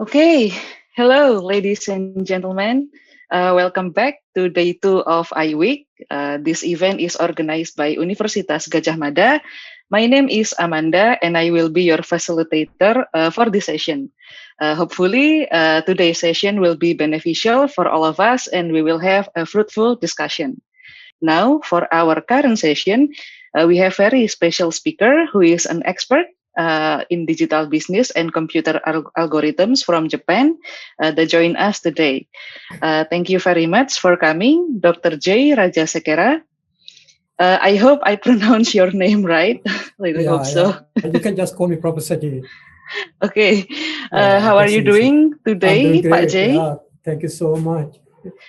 Okay, hello, ladies and gentlemen. Welcome back to day 2 of IWEEK. This event is organized by Universitas Gadjah Mada. My name is Amanda, and I will be your facilitator for this session. Hopefully, today's session will be beneficial for all of us, and we will have a fruitful discussion. Now, for our current session, we have very special speaker who is an expert in digital business and computer algorithms from Japan that join us today. Thank you very much for coming, Dr. J. Rajasekera. I hope I pronounce your name right. I hope so. You can just call me Professor J. Okay. How are you doing today, I'm doing Pak great. J? Yeah, thank you so much.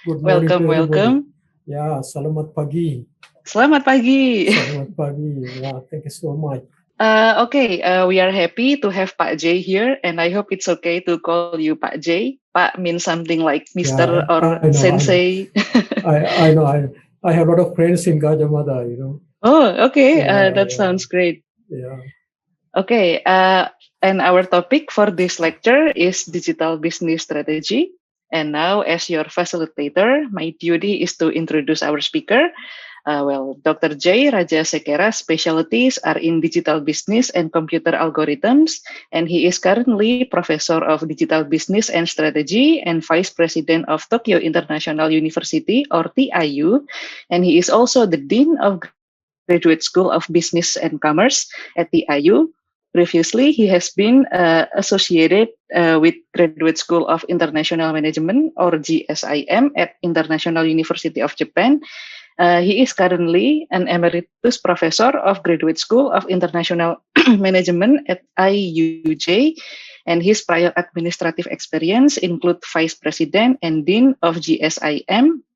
Good morning Welcome, to everybody. welcome. Yeah, selamat pagi. Selamat pagi. Selamat pagi. Yeah, thank you so much. Okay, we are happy to have Pak J here, and I hope it's okay to call you Pak J. Pak means something like Mr. or Sensei. I know. I have a lot of friends in Gadjah Mada, Oh, okay. That sounds great. Yeah. Okay, and our topic for this lecture is digital business strategy. And now, as your facilitator, my duty is to introduce our speaker. Dr. J. Rajasekera's specialties are in digital business and computer algorithms, and he is currently Professor of Digital Business and Strategy and Vice President of Tokyo International University, or TIU, and he is also the Dean of Graduate School of Business and Commerce at TIU. Previously, he has been associated with Graduate School of International Management, or GSIM, at International University of Japan. He is currently an emeritus professor of Graduate School of International Management at IUJ, and his prior administrative experience include Vice President and Dean of GSIM.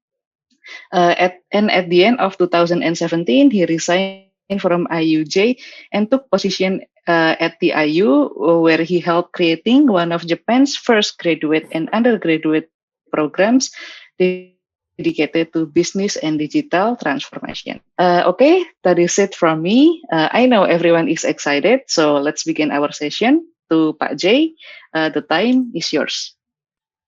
At the end of 2017, he resigned from IUJ and took position at the IU, where he helped creating one of Japan's first graduate and undergraduate programs dedicated to business and digital transformation. Okay, that is it from me. I know everyone is excited, so let's begin our session. To Pak J, the time is yours.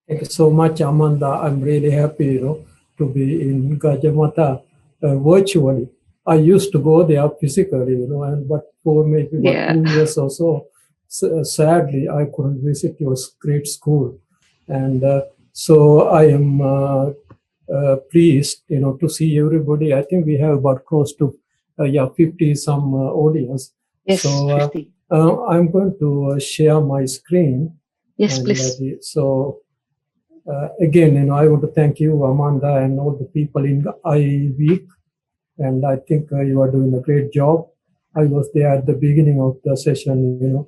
Thank you so much, Amanda. I'm really happy, to be in Gadjah Mada virtually. I used to go there physically, but for maybe 2 years or so, sadly, I couldn't visit your great school. And so I am pleased, to see everybody. I think we have about close to 50 some audience. Yes, so 50. I'm going to share my screen. Yes, please. Again, I want to thank you, Amanda, and all the people in IWEEK. And I think you are doing a great job. I was there at the beginning of the session,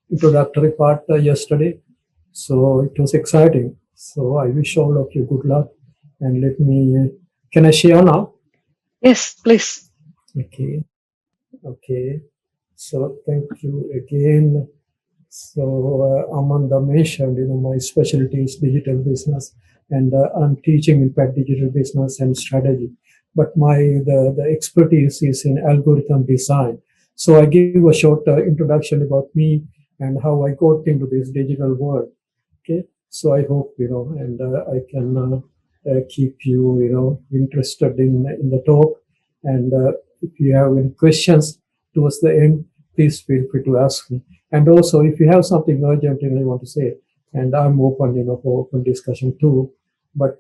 introductory part yesterday. So it was exciting. So I wish all of you good luck. And can I share now? Yes, please. Okay. So thank you again. So Amanda mentioned, my specialty is digital business, and I'm teaching, in fact, digital business and strategy. But the expertise is in algorithm design. So I give a short introduction about me and how I got into this digital world. Okay, so I hope and I can keep you interested in the talk. And if you have any questions towards the end, please feel free to ask me. And also, if you have something urgent you want to say, and I'm open, for open discussion too. But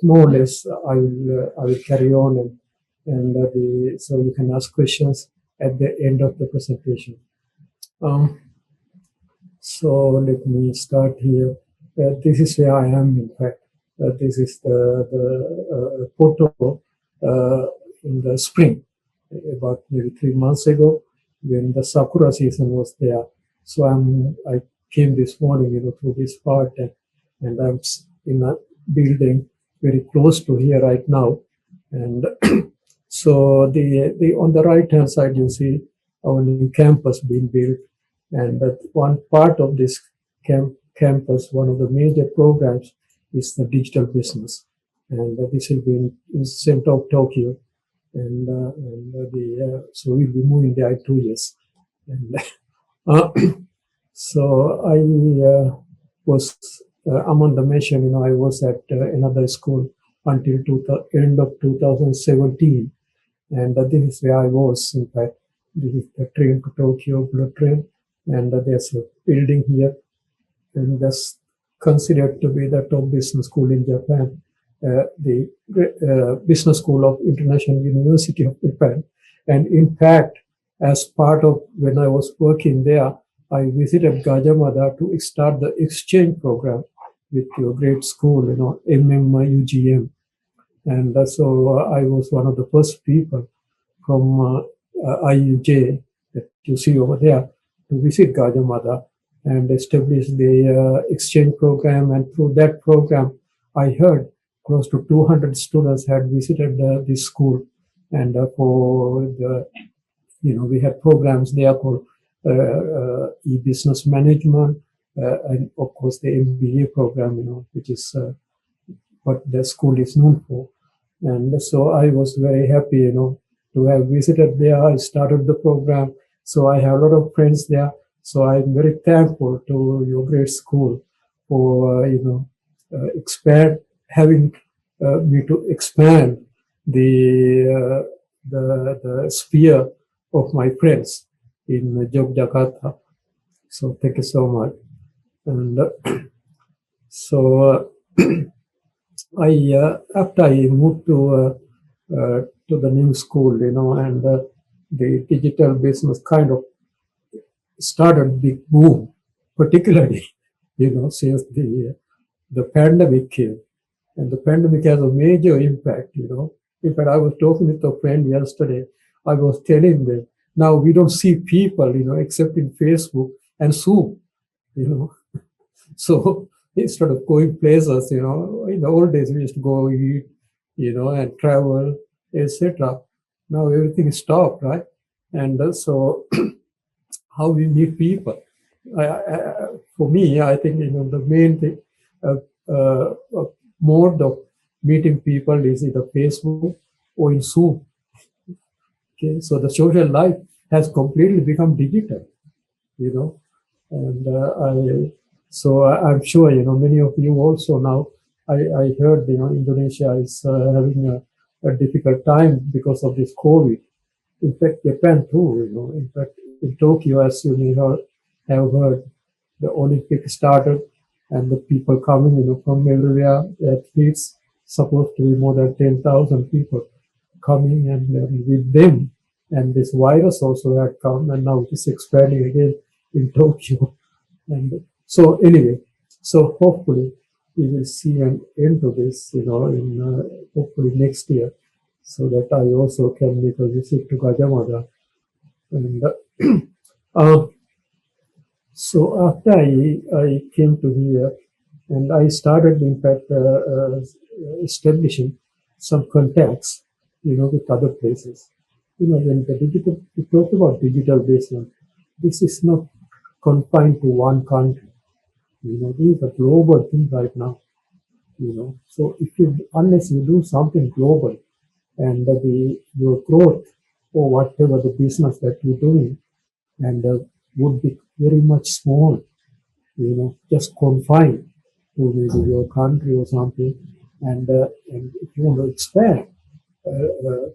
more or less, I will carry on, so you can ask questions at the end of the presentation. So let me start here. This is where I am. In fact, this is the photo in the spring, about maybe 3 months ago, when the sakura season was there. So I came this morning, through this part, and I'm in a building very close to here right now. And so the on the right hand side, you see our new campus being built, and that one part of this campus, one of the major programs is the digital business, and this will be in center of Tokyo. So we'll be moving there in 2 years. And so was Amanda mentioned, I was at another school until end of 2017, and this is where I was. In fact, this is the train to Tokyo bullet train, and there's a building here, and that's considered to be the top business school in Japan, the Business School of International University of Japan. And in fact, as part of when I was working there, I visited Gajamada to start the exchange program with your great school, MMUGM. And so I was one of the first people from IUJ that you see over there to visit Gajamada and establish the exchange program. And through that program, I heard close to 200 students had visited this school. And for the, we had programs there called e-business management, and of course the MBA program, which is what the school is known for. And so I was very happy, to have visited there. I started the program. So I have a lot of friends there. So I'm very thankful to your great school for, having me to expand the sphere of my friends in Yogyakarta. So thank you so much. And so after I moved to the new school, and the digital business kind of started big boom, particularly, since the pandemic came. And the pandemic has a major impact, In fact, I was talking with a friend yesterday. I was telling them, now we don't see people, except in Facebook and Zoom, So instead of going places, in the old days we used to go eat, and travel, etc. Now everything is stopped, right? And so how we meet people. For me, I think the main thing, mode of meeting people is either Facebook or in Zoom. Okay, so the social life has completely become digital, and I'm sure many of you also now. I heard Indonesia is having a difficult time because of this COVID. In fact, Japan too. In fact, in Tokyo, as you may have heard, the Olympic started, and the people coming, from everywhere. Athletes supposed to be more than 10,000 people coming, and with them, and this virus also had come, and now it is expanding again in Tokyo. And so anyway, so hopefully we will see an end to this, in hopefully next year, so that I also can make a visit to Gajamada. And so after I came to here, and I started, in fact, establishing some contacts, with other places. When we talk about digital business, this is not confined to one country. This is a global thing right now. So unless you do something global, and your growth or whatever the business that you're doing, and would be very much small, just confined to maybe your country or something, and if you want to expand to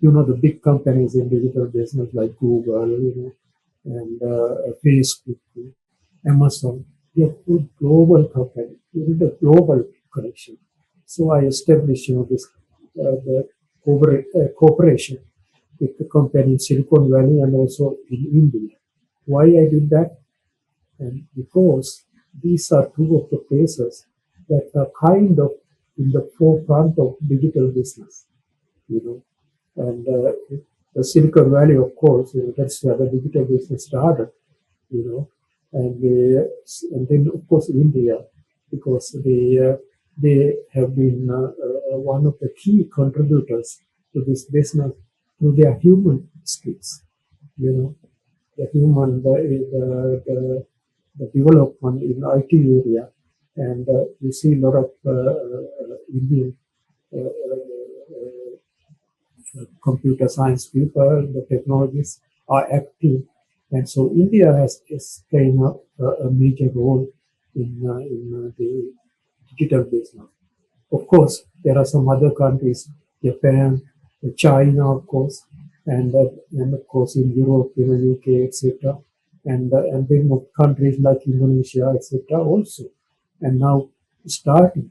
the big companies in digital business like Google, and Facebook, Amazon, they are good global company. You need a global connection. So I established, this the cooperation with the company in Silicon Valley and also in India. Why I did that? And because these are two of the places that are kind of in the forefront of digital business, and the Silicon Valley, of course, that's where the digital business started, and then of course India, because they have been one of the key contributors to this business through their human skills, the human, the development in IT area, and you see a lot of Indian computer science people, the technologists are active And so India is playing a major role in the digital business. Of course, there are some other countries, Japan, China, of course, and of course in Europe, UK, etc., and then countries like Indonesia, etc., also, and now starting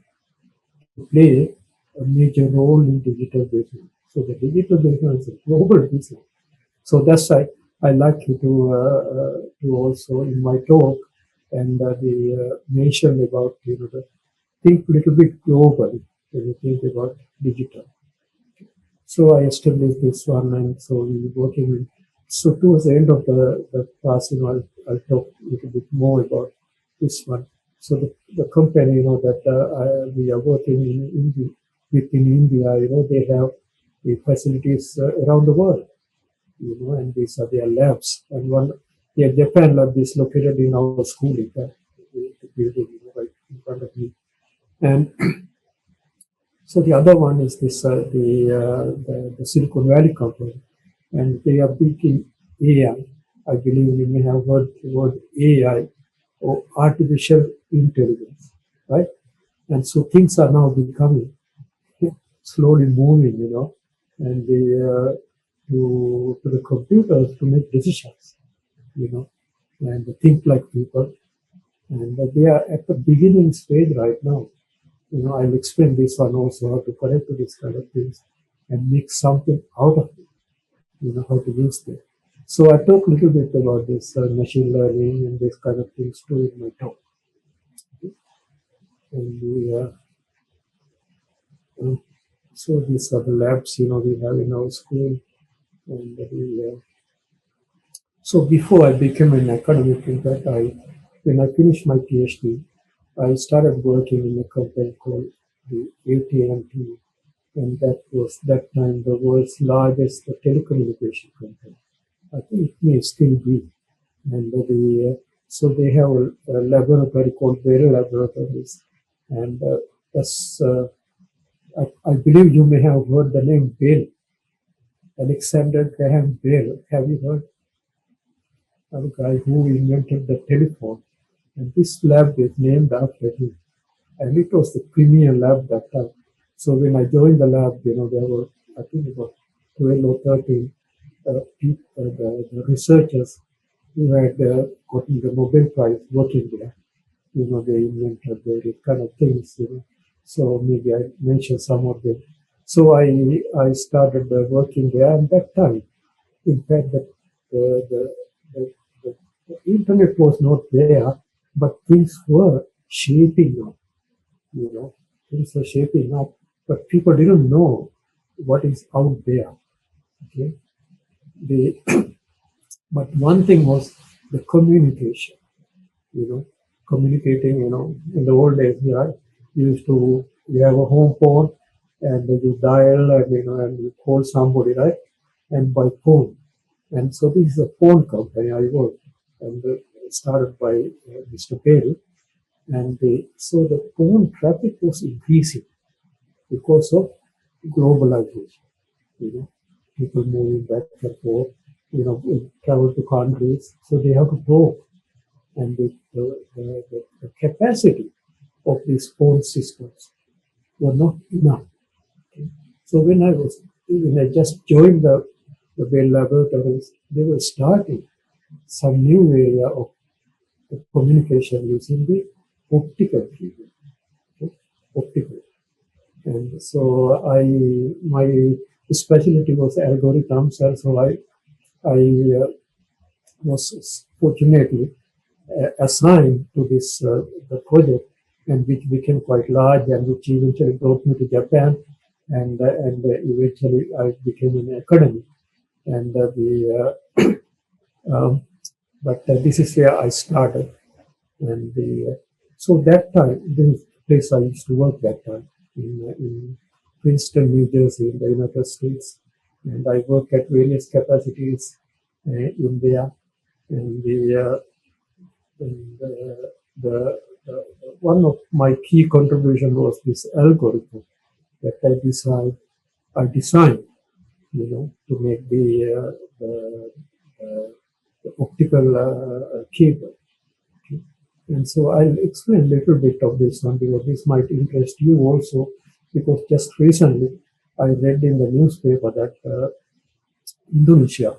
to play a major role in digital business. So the digital business is a global business. So that's why I like you to also in my talk and mention about the think a little bit globally when you think about digital. So I established this one, and so we were working in. So towards the end of the class, I'll talk a little bit more about this one. So the company, that we are working in India, within India, they have the facilities around the world, and these are their labs. And one, their Japan lab is located in our school, in fact, the building, right in front of me. And so the other one is this the Silicon Valley company, and they are building AI. I believe you may have heard the word AI or artificial intelligence, right? And so things are now becoming slowly moving, and to the computers to make decisions, and think like people, and they are at the beginning stage right now. I'll explain this one also, how to connect to these kind of things and make something out of it, how to use them. So I talk a little bit about this machine learning and this kind of things too in my talk. And so these are the labs, we have in our school. And so before I became an academic, in fact, when I finished my PhD, I started working in a company called the AT&T, and that was that time the world's largest telecommunication company. I think it may still be. And so they have a laboratory called Bell Laboratories, and that's I believe you may have heard the name Bell, Alexander Graham Bell. Have you heard? A guy who invented the telephone, and this lab is named after him. And it was the premier lab that time. So when I joined the lab, there were, I think, about 12 or 13 the researchers who had gotten the Nobel Prize working there. They invented various kind of things, So maybe I mentioned some of them. So I started working there, and that time, in fact, the, the, the, the internet was not there, but things were shaping up. Things were shaping up, but people didn't know what is out there. Okay, they, but one thing was the communication. Communicating. In the old days, you have a home phone, and you dial, and you call somebody, right? And by phone. And so this is a phone company I work, and started by Mr. Perry. And so the phone traffic was increasing because of globalization. People moving back and forth, travel to countries, so they have to talk. And the capacity of these phone systems were not enough. Okay. So when I just joined the Bell Laboratories, they were starting some new area of communication using the optical cable. Okay. Optical. And so my specialty was algorithms, and so I was fortunately assigned to this the project, and which became quite large, and which eventually brought me to Japan, and eventually I became an academic, and but this is where I started, and so that time this place I used to work that time in Princeton, New Jersey, in the United States, and I work at various capacities in there, and the one of my key contribution was this algorithm that I designed, to make the optical cable. Okay. And so I'll explain a little bit of this one because this might interest you also, because just recently I read in the newspaper that Indonesia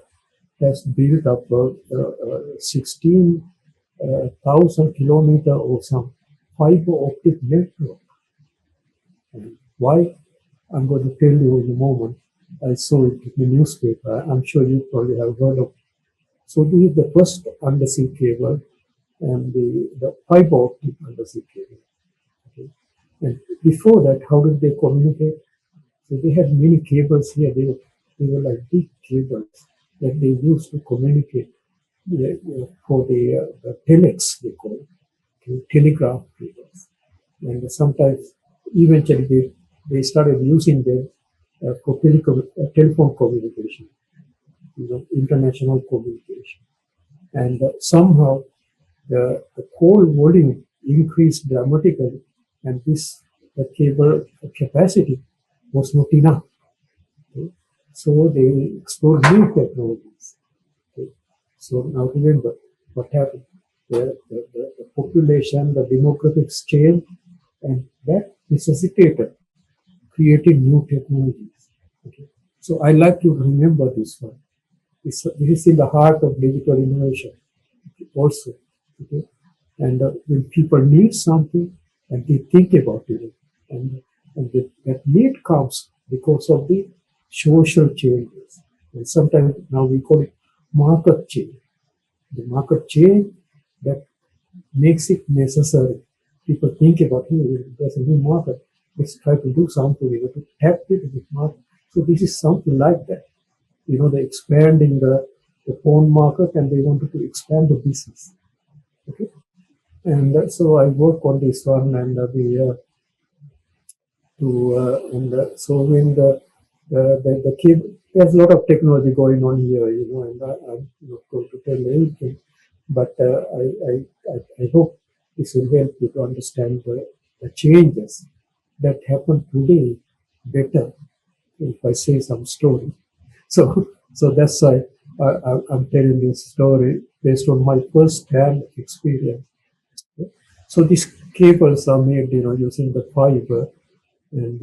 has built up 16,000 kilometer or some fiber optic network. And why? I'm going to tell you in a moment. I saw it in the newspaper. I'm sure you probably have heard of it. So this is the first undersea cable and the fiber optic undersea cable. Okay. And before that, how did they communicate? So they had many cables here. They were like big cables that they used to communicate for the telex, they call it, telegraph cables. And sometimes, eventually, they started using them for telephone communication, international communication. And somehow the call volume increased dramatically, and the cable capacity was not enough. Okay. So they explored new technologies. Okay. So now remember what happened. The population, the demographics changed, and that necessitated creating new technologies. Okay. So I like to remember this one. This is in the heart of digital innovation also. Okay. And when people need something and they think about it, and that need comes because of the social changes. And sometimes now we call it market change. The market change that makes it necessary. People think about, hey, there's a new market. Let's try to do something to tap into this market. So this is something like that. They're expanding the phone market and they wanted to expand the business. Okay. And so I work on this one, and so when the kid, there's a lot of technology going on here, and I'm not going to tell anything, but I hope this will help you to understand the changes that happen today better if I say some story. So that's why I'm telling this story based on my first-hand experience. So these cables are made, using the fiber and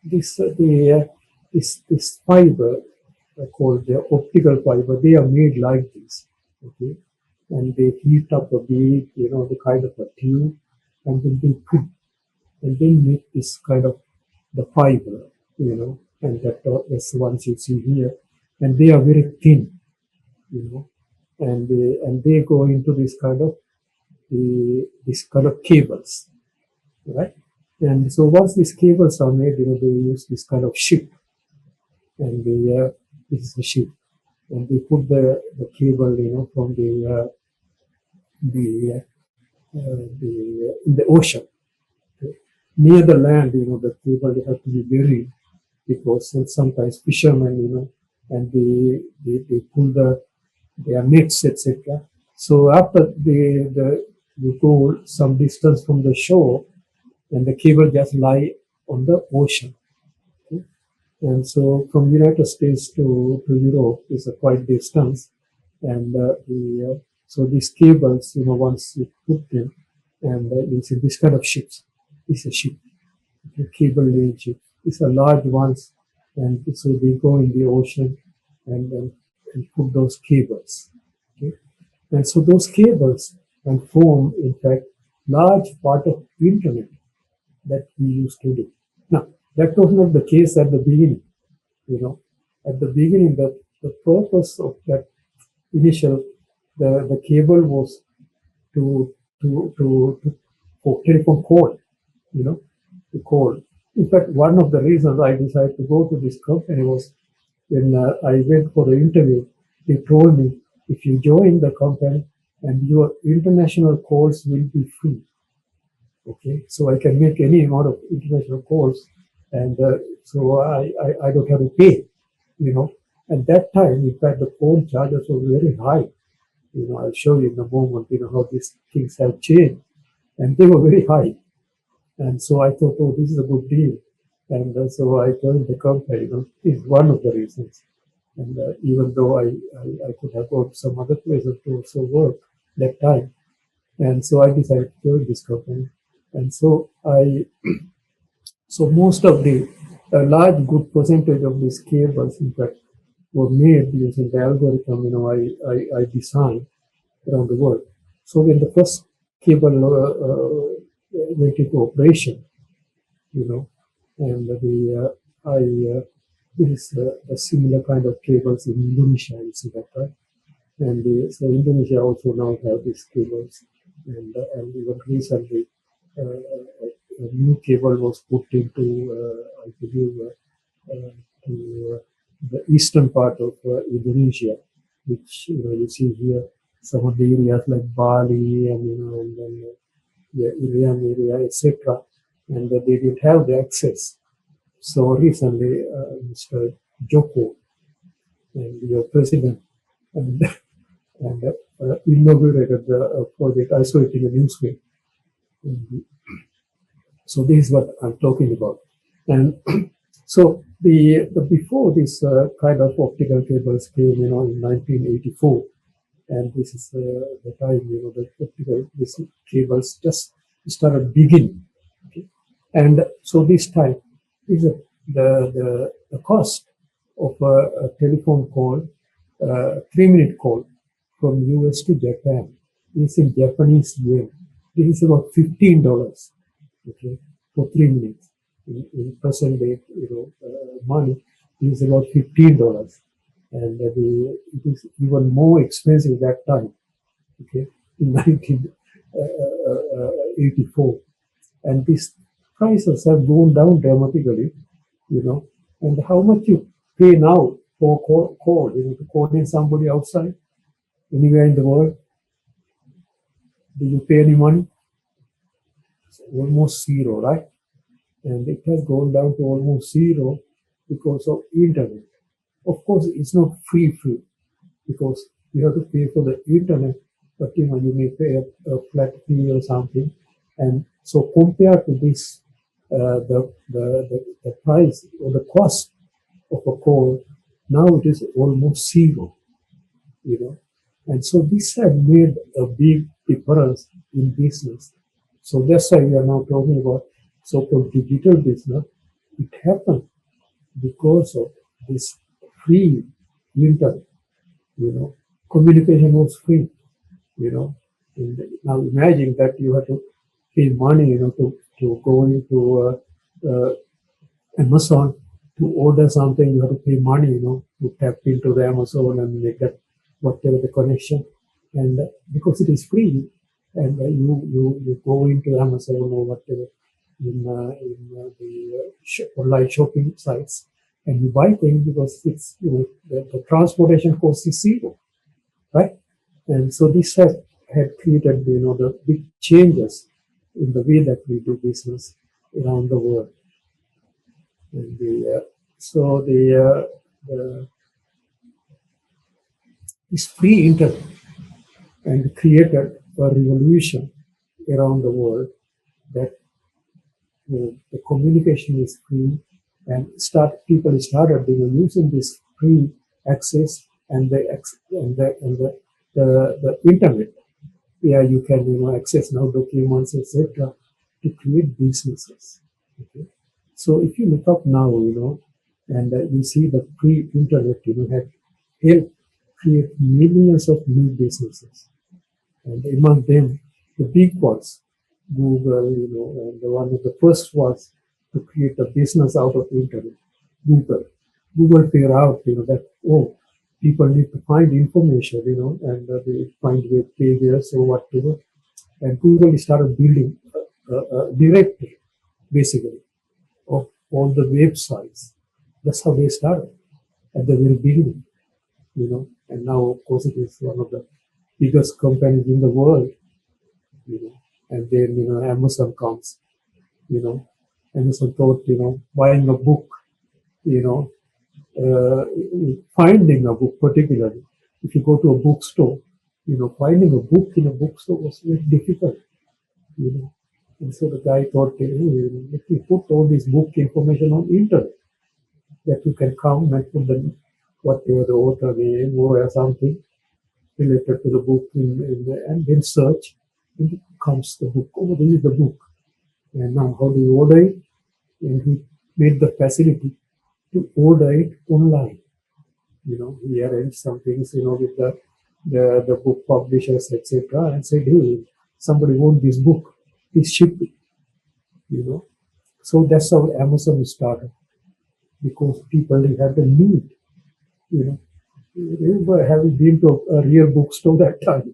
this fiber called the optical fiber. They are made like this, okay, and they heat up a bit, the kind of a tube, and then they put and then make this kind of the fiber, and that's the ones you see here, and they are very thin, and they go into this kind of cables, right? And so once these cables are made, they use this kind of ship, and this is the ship, and they put the cable, from the in the ocean. Okay. Near the land, the cable they have to be buried because sometimes fishermen, and they pull their nets, etc. So after you go some distance from the shore, and the cable just lie on the ocean. Okay? And so from United States to Europe is a quite distance, and so these cables, once you put them, and you see this kind of ships, it's a ship, okay, cable laying ship. It's a large ones, and so they go in the ocean and put those cables. Okay? And so those cables can form, in fact, large part of internet that we use today. Now, that was not the case at the beginning. At the beginning, the purpose of that initial, the cable was to for telephone call, to call. In fact, one of the reasons I decided to go to this company was when I went for the interview, they told me, if you join the company and your international calls will be free. Okay, so I can make any amount of international calls, and so I don't have to pay, At that time, in fact, the phone charges were very high. I'll show you in a moment, how these things have changed, and they were very high. And so I thought, oh, this is a good deal. And so I joined the company. Is one of the reasons. And even though I could have gone to some other places to also work that time, and so I decided to join this company. And so most of the a large good percentage of these cables, in fact, were made using the algorithm. I designed around the world. So when the first cable went into operation, you know, and I this a similar kind of cables in Indonesia. You see that, right? And so Indonesia also now have these cables, and even recently a new cable was put into I believe to the eastern part of Indonesia, which you see here some of the areas like Bali and then yeah, Irian area, etc. And they didn't have the access. So recently, Mr. Joko and your president and, and inaugurated the project isolating the newspaper. So this is what I'm talking about. And so the before this kind of optical cables came, in 1984, and this is the time, the optical this cables just started beginning. Okay? And so this time is the cost of a telephone call, 3-minute call from US to Japan is in Japanese yen. This is about $15, okay, for 3 minutes. In present day, money is about $15, and it is even more expensive that time, okay, in 1984. And these prices have gone down dramatically, and how much you pay now for call, to call in somebody outside, anywhere in the world, do you pay any money? It's almost zero, right? And it has gone down to almost zero because of internet. Of course, it's not free because you have to pay for the internet, but you may pay a flat fee or something. And so compared to this, the price or the cost of a call, now it is almost zero, And so this has made a big difference in business. So that's why we are now talking about so-called digital business. It happened because of this free internet, communication was free, And now imagine that you have to pay money, to go into Amazon to order something. You have to pay money, to tap into the Amazon and make that whatever the connection. And because it is free, and you go into Amazon or whatever in the online shopping sites, and you buy things because it's the transportation cost is zero, right? And so this had created the big changes in the way that we do business around the world. And this free internet and created a revolution around the world that the communication is free, and people started using this free access and the internet, where you can access now documents, etc., to create businesses. Okay? So if you look up now, and you see the free internet, had helped create millions of new businesses, and among them the big ones, Google, and one of the first was to create a business out of the internet. Google figured out, that people need to find information, and they find web pages or whatever. And Google started building a directory, basically, of all the websites. That's how they started at the very beginning, And now, of course, it is one of the biggest companies in the world, And then, Amazon comes, Amazon thought, buying a book, finding a book particularly. If you go to a bookstore, finding a book in a bookstore was very difficult, And so the guy thought, hey, if we put all this book information on internet, that you can come and put the whatever the author name or something related to the book and then search, and it comes the book. Oh, this is the book. And now how do you order it? And he made the facility to order it online. He arranged some things, with the book publishers, etc., and said, hey, somebody wants this book, please ship it. So that's how Amazon started, because people had a need. Remember having been to a real bookstore that time?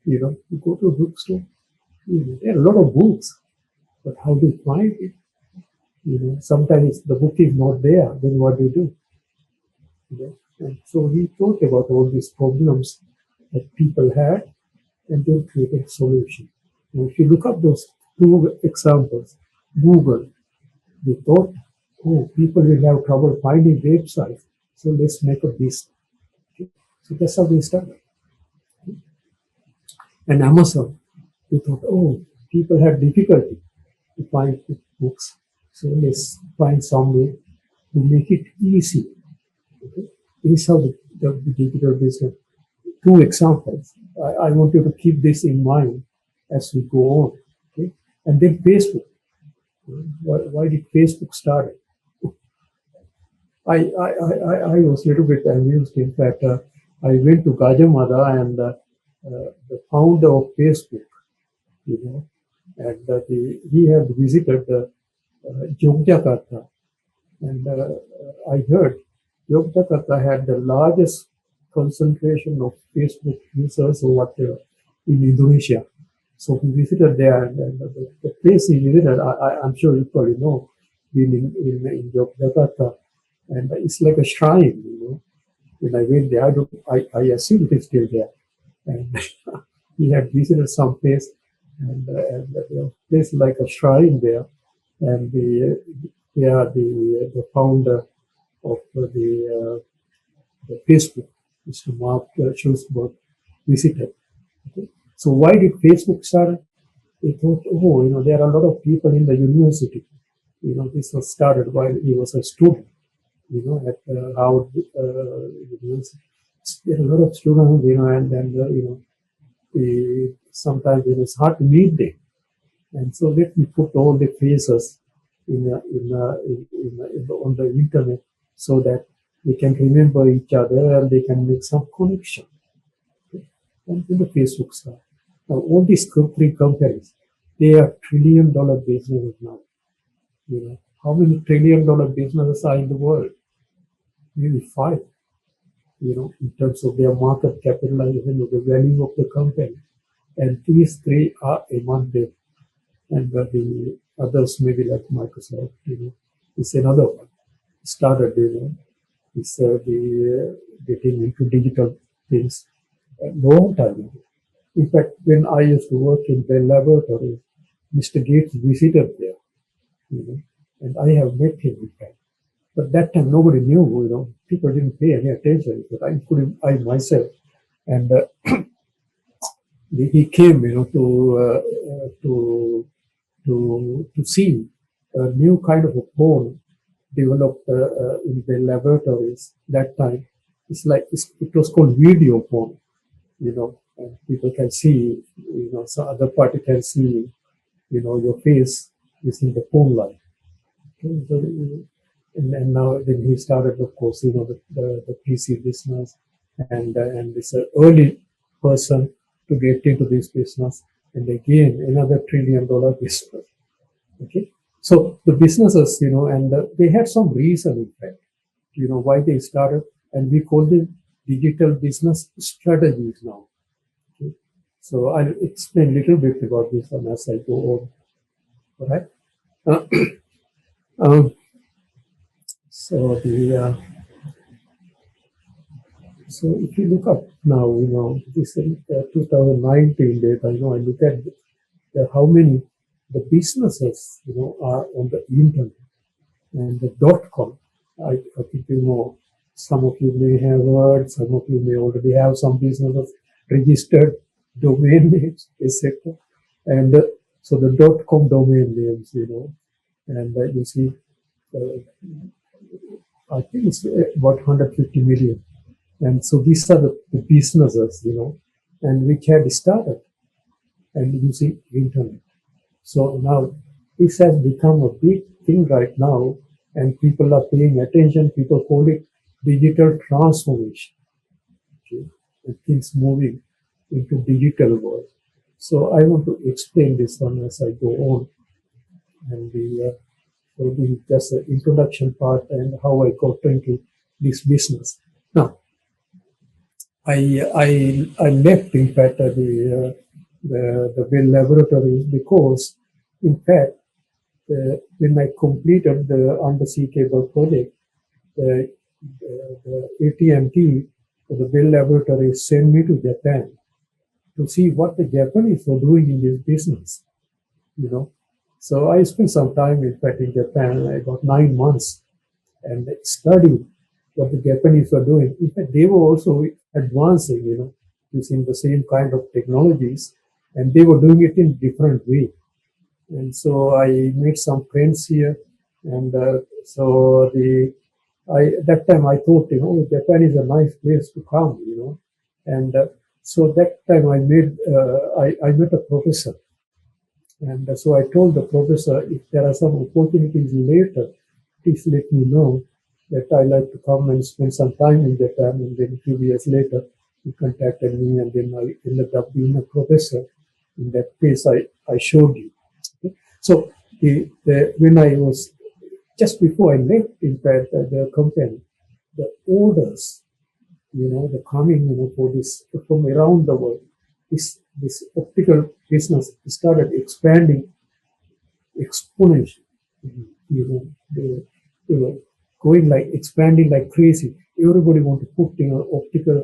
You go to a bookstore, there are a lot of books, but how do you find it? Sometimes the book is not there, then what do you do? And so he thought about all these problems that people had and then created a solution. And if you look up those two examples, Google, they thought, oh, people will have trouble finding websites, so let's make a business. Okay? So that's how they started. And Amazon, they thought, oh, people have difficulty to find books, so let's find some way to make it easy. Okay? This is how the digital business. Two examples. I want you to keep this in mind as we go on. Okay? And then Facebook. Why did Facebook start? I was a little bit amused. In fact, I went to Gajamada and the founder of Facebook, and he had visited Yogyakarta, and I heard Yogyakarta had the largest concentration of Facebook users or whatever in Indonesia. So he visited there, and the place he visited, I'm sure you probably know, being in Yogyakarta, and it's like a shrine, When I went there, I assumed it's still there, and he had visited some place, and the place like a shrine there, and the founder of the Facebook, Mr. Mark Schulzberg, visited. Okay? So why did Facebook start? They thought, oh, there are a lot of people in the university. This was started while he was a student, at Howard University. There are a lot of students, and sometimes it's hard to meet them. And so let me put all the faces on the internet so that they can remember each other and they can make some connection. Okay? And then the Facebook start. Now, all these three companies, they are trillion-dollar businesses now. How many trillion-dollar businesses are in the world? Maybe 5. In terms of their market capitalization, the value of the company. And these 3 are among them. And the others, maybe like Microsoft, is another one. Started, it's getting into digital things a long time ago. In fact, when I used to work in the laboratory, Mr. Gates visited there, and I have met him, in fact. But that time nobody knew, people didn't pay any attention, but including I myself. And he came, to see a new kind of a phone developed in the laboratories that time. It was called video phone, and people can see, so other party can see, your face using the phone line. Okay, so, and now then he started, of course, the PC business, and it's an early person to get into this business, and again another trillion-dollar business. Okay, so the businesses, and they had some reason, in fact, why they started, and we call them digital business strategies now. Okay, so I'll explain a little bit about this one as I go on. All right. So so if you look up now, this is 2019 data. I look at how many the businesses are on the internet, and the .com. I think some of you may have heard, some of you may already have some businesses registered, domain names, etc. And So the .com domain names, and you see, I think it's about 150 million. And so these are the businesses, and which had started and using internet. So now this has become a big thing right now, and people are paying attention. People call it digital transformation. Okay? And things moving into digital world. So I want to explain this one as I go on, and so this is just the introduction part and how I got into this business. Now, I left in fact the Bell Laboratories because in fact when I completed the undersea cable project, the AT&T, the Bell Laboratories sent me to Japan to see what the Japanese were doing in this business, So I spent some time, in fact, in Japan, about 9 months, and studied what the Japanese were doing. In fact, they were also advancing, using the same kind of technologies, and they were doing it in different way. And so I made some friends here, and so that time I thought, Japan is a nice place to come, and so that time I met a professor, and so I told the professor, if there are some opportunities later, please let me know that I like to come and spend some time in Japan. And then a few years later, he contacted me, and then I ended up being a professor in that place I showed you. Okay? So when I was, just before I left, in fact, the company, the orders, the coming, for this from around the world, this optical business started expanding exponentially. They were going like expanding like crazy. Everybody want to put optical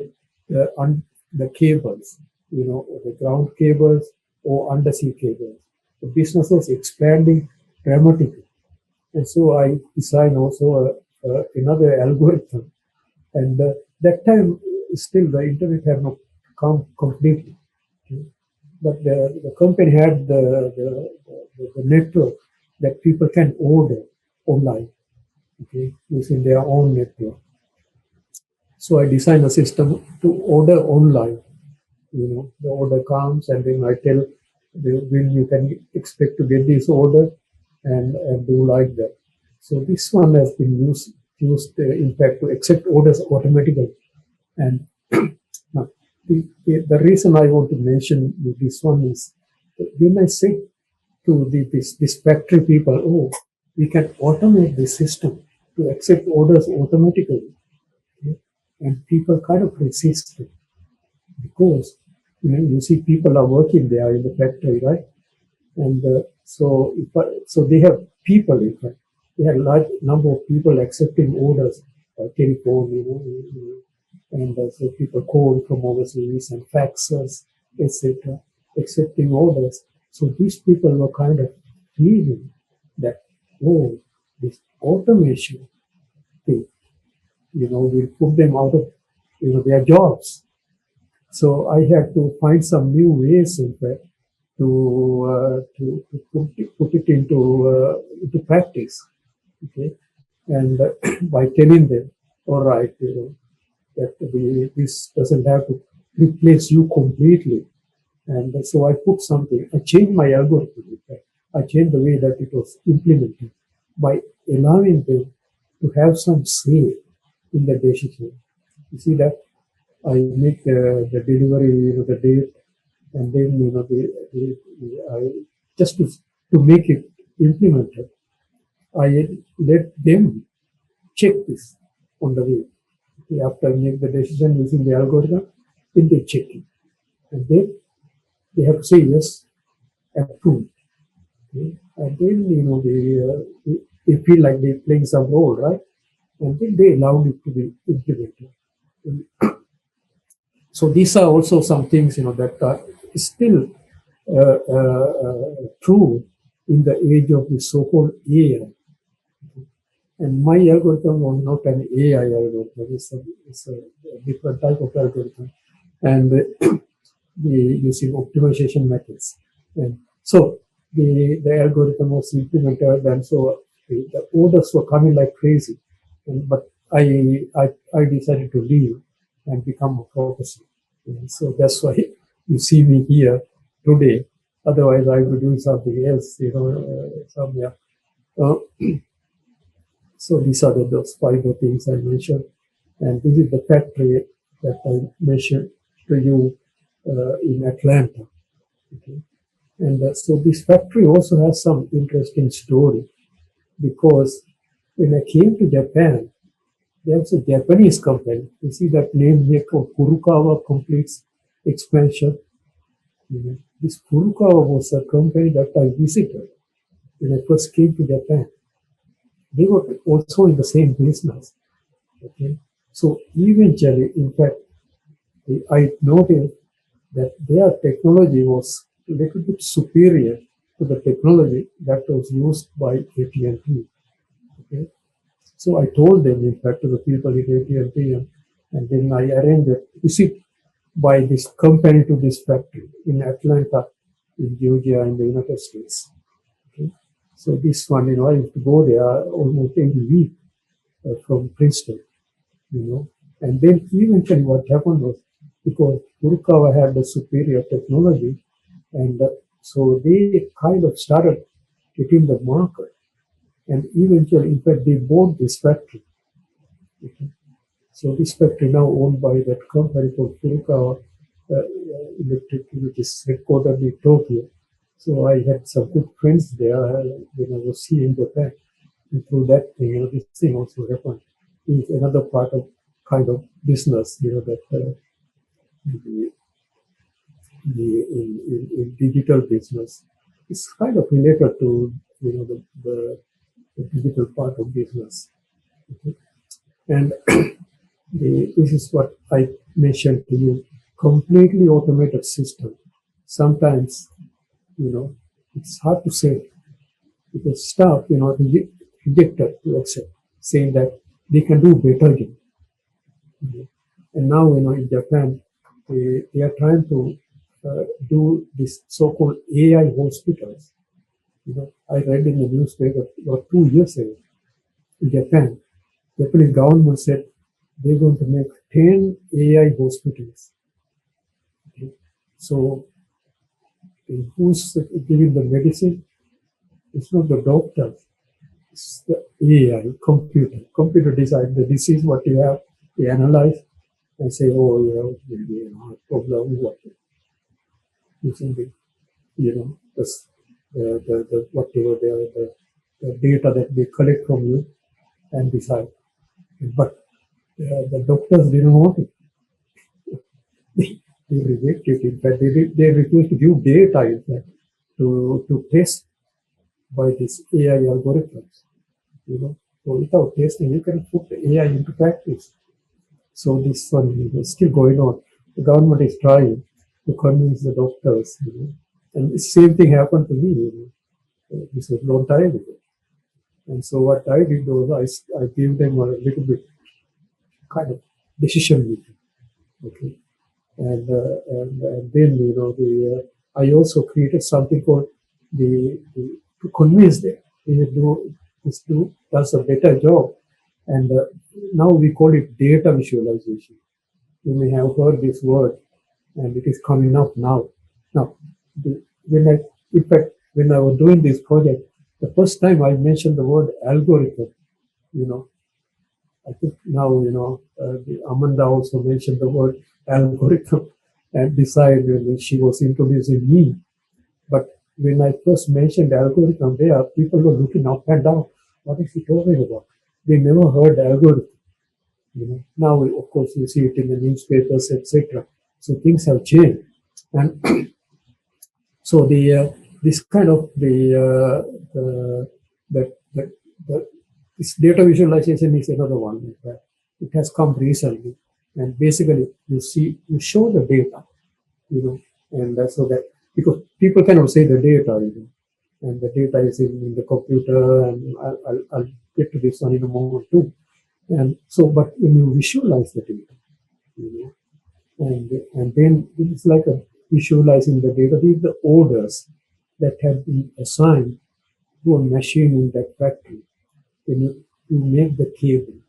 on the cables, the ground cables or undersea cables. The business was expanding dramatically, and so I designed also another algorithm. And that time, still the internet had not come completely. Okay? But the company had the network that people can order online, okay, using their own network. So I designed a system to order online. The order comes, and then I tell when you can expect to get this order, and do like that. So this one has been used in fact to accept orders automatically. And now, the reason I want to mention this one is when I say to this factory people, oh, we can automate the system to accept orders automatically, okay? And people kind of resist it because you see people are working there in the factory, right? And so they have people, in fact, they have a large number of people accepting orders by telephone, and so people call from overseas and faxes, etc., accepting orders. So these people were kind of feeling that, oh, this automation thing, will put them out of, their jobs. So I had to find some new ways, in fact, to put it into practice, okay, and by telling them, all right, that this doesn't have to replace you completely, and so I put something. I changed my algorithm. In fact, I changed the way that it was implemented by allowing them to have some say in the decision. You see that I make the delivery, the date, and then just to make it implemented, I let them check this on the way. Okay, after I make the decision using the algorithm, then they check it, and then they have to say yes, approved. Okay? And then they feel like they're playing some role, right? And then they allow it to be implemented. So these are also some things that are still true in the age of the so-called AI. And my algorithm was not an AI algorithm; it's a different type of algorithm, and using optimization methods. And so the algorithm was implemented, and so the orders were coming like crazy. But I decided to leave and become a professor. So that's why you see me here today. Otherwise, I would do something else, somewhere. Uh, so these are those five things I mentioned, and this is the factory that I mentioned to you in Atlanta. Okay. And so this factory also has some interesting story, because when I came to Japan, there's a Japanese company. You see that name here called Furukawa Completes Expansion. This Furukawa was a company that I visited when I first came to Japan. They were also in the same business. Okay, so eventually, in fact, I noticed that their technology was a little bit superior to the technology that was used by AT&T. Okay, so I told them, in fact, to the people at AT&T, and then I arranged a visit by this company to this factory in Atlanta, in Georgia, in the United States. Okay, so this one, I used to go there almost every week from Princeton, and then eventually what happened was, because Furukawa had the superior technology, and so they kind of started getting the market, and eventually, in fact, they bought this factory. Okay. So this factory now owned by that company called Furukawa Electric, which is headquartered in Tokyo. So I had some good friends there when I was here in Japan, and through that thing, this thing also happened. It's another part of kind of business, that in digital business is kind of related to the digital part of business. Okay. And this is what I mentioned to you: completely automated system. Sometimes, it's hard to say, because staff, rejected to accept, saying that they can do better job. And now, in Japan, they are trying to do this so-called AI hospitals. I read in the newspaper about 2 years ago in Japan, Japanese government said they're going to make 10 AI hospitals. Okay. So who's giving the medicine? It's not the doctors. It's the AI, computer. Computer decides the disease, what you have, they analyze and say, oh, maybe a problem, what using the whatever the data that they collect from you and decide. But the doctors didn't want it. They rejected it. In fact, they refused to give data, in fact, to test by this AI algorithms. So without testing, you can put the AI into practice. So this one is still going on. The government is trying to convince the doctors, and the same thing happened to me. This was a long time ago. And so what I did was I gave them a little bit kind of decision making. Okay. And then I also created something called to convince them this does a better job, and now we call it data visualization. You may have heard this word, and it is coming up now. Now, when I was doing this project, the first time I mentioned the word algorithm, I think now, Amanda also mentioned the word algorithm and decided when she was introducing me. But when I first mentioned algorithm there, people were looking up and down. What is he talking about? They never heard algorithm. Now, of course, you see it in the newspapers, etc. So things have changed. And so this kind of this data visualization is another one. It has come recently, and basically you show the data, and so that, because people cannot say the data, and the data is in the computer, and I'll get to this one in a moment too. And so, but when you visualize the data, and then it's like visualizing the data, these are the orders, that have been assigned to a machine in that factory. When you make the cable,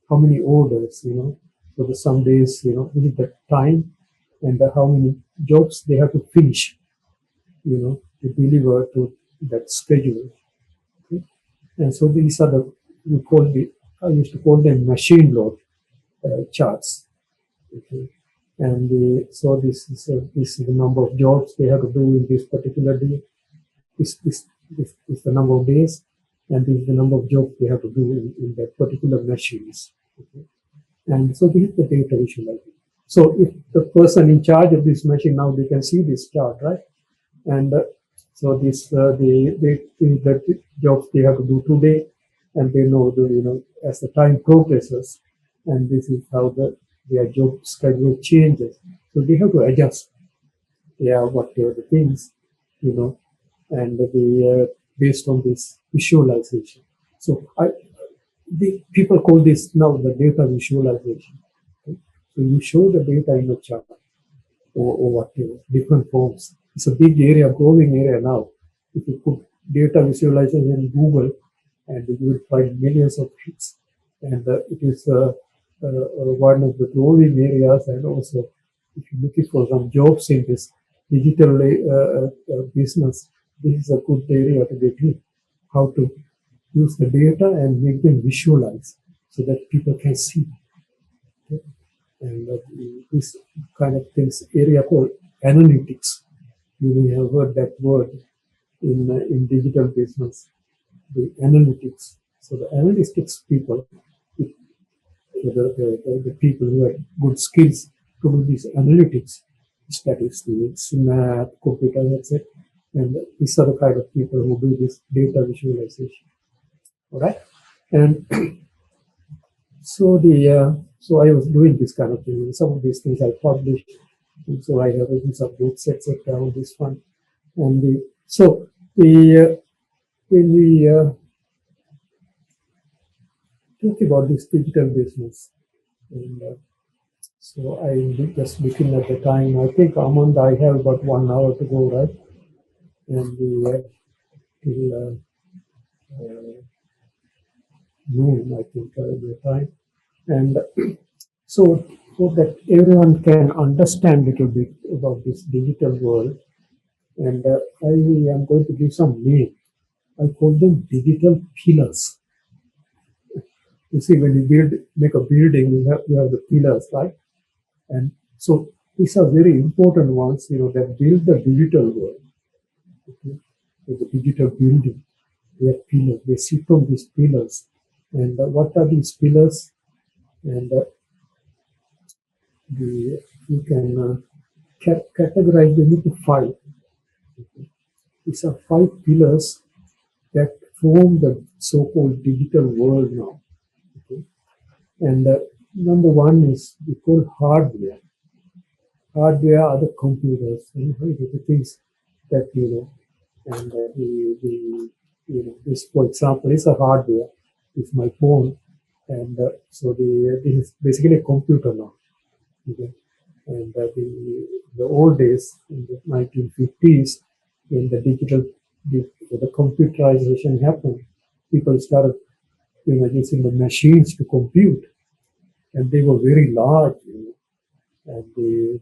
how many orders, so the some days, what is the time and how many jobs they have to finish, to deliver to that schedule. Okay? And so these are I used to call them machine load charts. Okay? And so this is the number of jobs they have to do in this particular day. This is the number of days, and this is the number of jobs they have to do in that particular machines. Okay? And so this is the data visualization. So if the person in charge of this machine, now they can see this chart, right? And so this they think that jobs they have to do today, and they know as the time progresses, and this is how their job schedule changes. So they have to adjust. Whatever the things, and they based on this visualization. So the people call this now the data visualization. Okay? So you show the data in a chart or whatever, different forms. It's a big area, growing area now. If you put data visualization in Google, and you will find millions of hits. And it is one of the growing areas. And also, if you're looking for some jobs in this digital business, this is a good area to get in. How to use the data and make them visualize so that people can see. Okay? And this kind of things, area called analytics. You may have heard that word in digital business, the analytics. So the analytics people, the people who have good skills to do these analytics, statistics, math, computer, etc. And these are the kind of people who do this data visualization. All right, and so so I was doing this kind of thing. Some of these things I published, and so I have written some books, etc. on this one. And when we talk about this digital business, and so I just looking at the time. I think Amanda, I have about 1 hour to go, right? And till noon, I think, the time. And so that everyone can understand a little bit about this digital world, and I am going to give some names. I call them digital pillars. You see, when you make a building, you have the pillars, right? And so these are very important ones, that build the digital world. Okay? The digital building, they have pillars. They sit on these pillars. And what are these pillars? And you can categorize them into 5. Okay? These are 5 pillars that form the so-called digital world now. Okay? And number 1 is we call hardware. Hardware are the computers, the things that and this, for example, is a hardware. It's my phone, and so this is basically a computer now. Okay? And the old days, in the 1950s, when the computerization happened, people started using the machines to compute, and they were very large, and they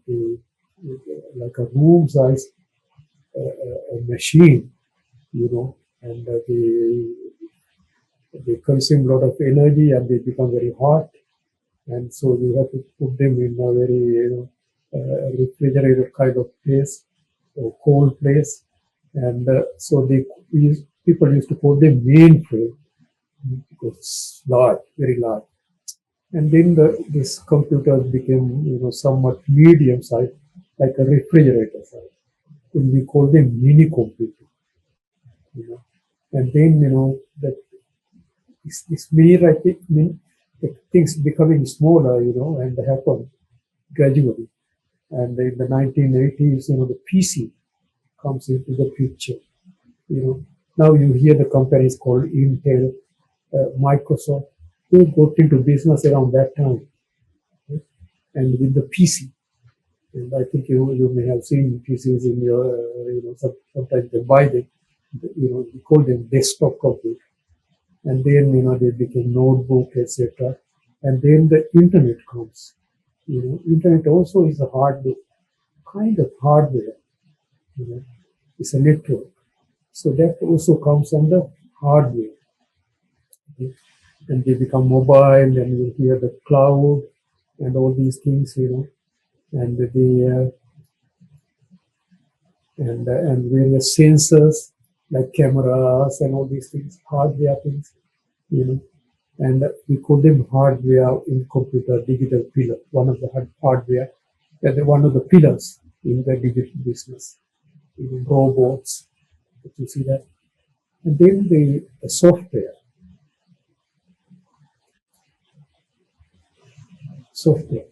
like a room size a machine, and they consume a lot of energy and they become very hot, and so you have to put them in a very refrigerated kind of place or cold place, and so people used to call them mainframe because it's large, very large. And then these computers became somewhat medium size, like a refrigerator size. And we call them mini computer. And then that it's mere, I think, things becoming smaller, and happen gradually. And in the 1980s, the PC comes into the picture. Now you hear the companies called Intel, Microsoft. They got into business around that time, and with the PC. And I think you may have seen PCs in your, sometimes they buy them, we call them desktop computers. And then, they became notebook, etc. And then the internet comes. Internet also is a kind of hardware. It's a network. So that also comes under hardware. Okay? And they become mobile, and you hear the cloud and all these things, and and various sensors like cameras and all these things, hardware things, and we call them hardware in computer digital pillar, one of the hardware, one of the pillars in the digital business, robots, you see that. And then the software. Software.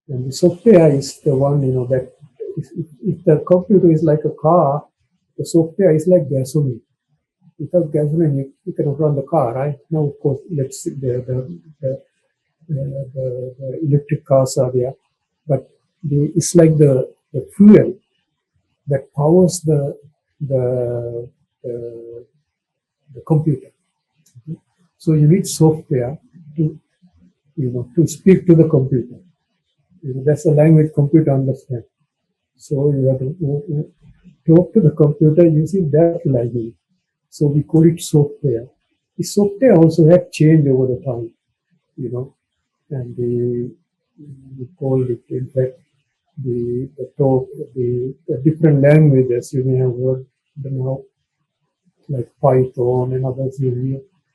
And the software is the one, that if the computer is like a car, the software is like gasoline. Without gasoline, you cannot run the car, right? Now, of course, let's see the electric cars are there, but it's like the fuel that powers the, the, the computer. Okay? So you need software to, to speak to the computer. That's the language computer understands. So you have to talk to the computer using that language. So we call it software. The software also have changed over the time, and we call it, in fact, the different languages you may have heard now, like Python and others.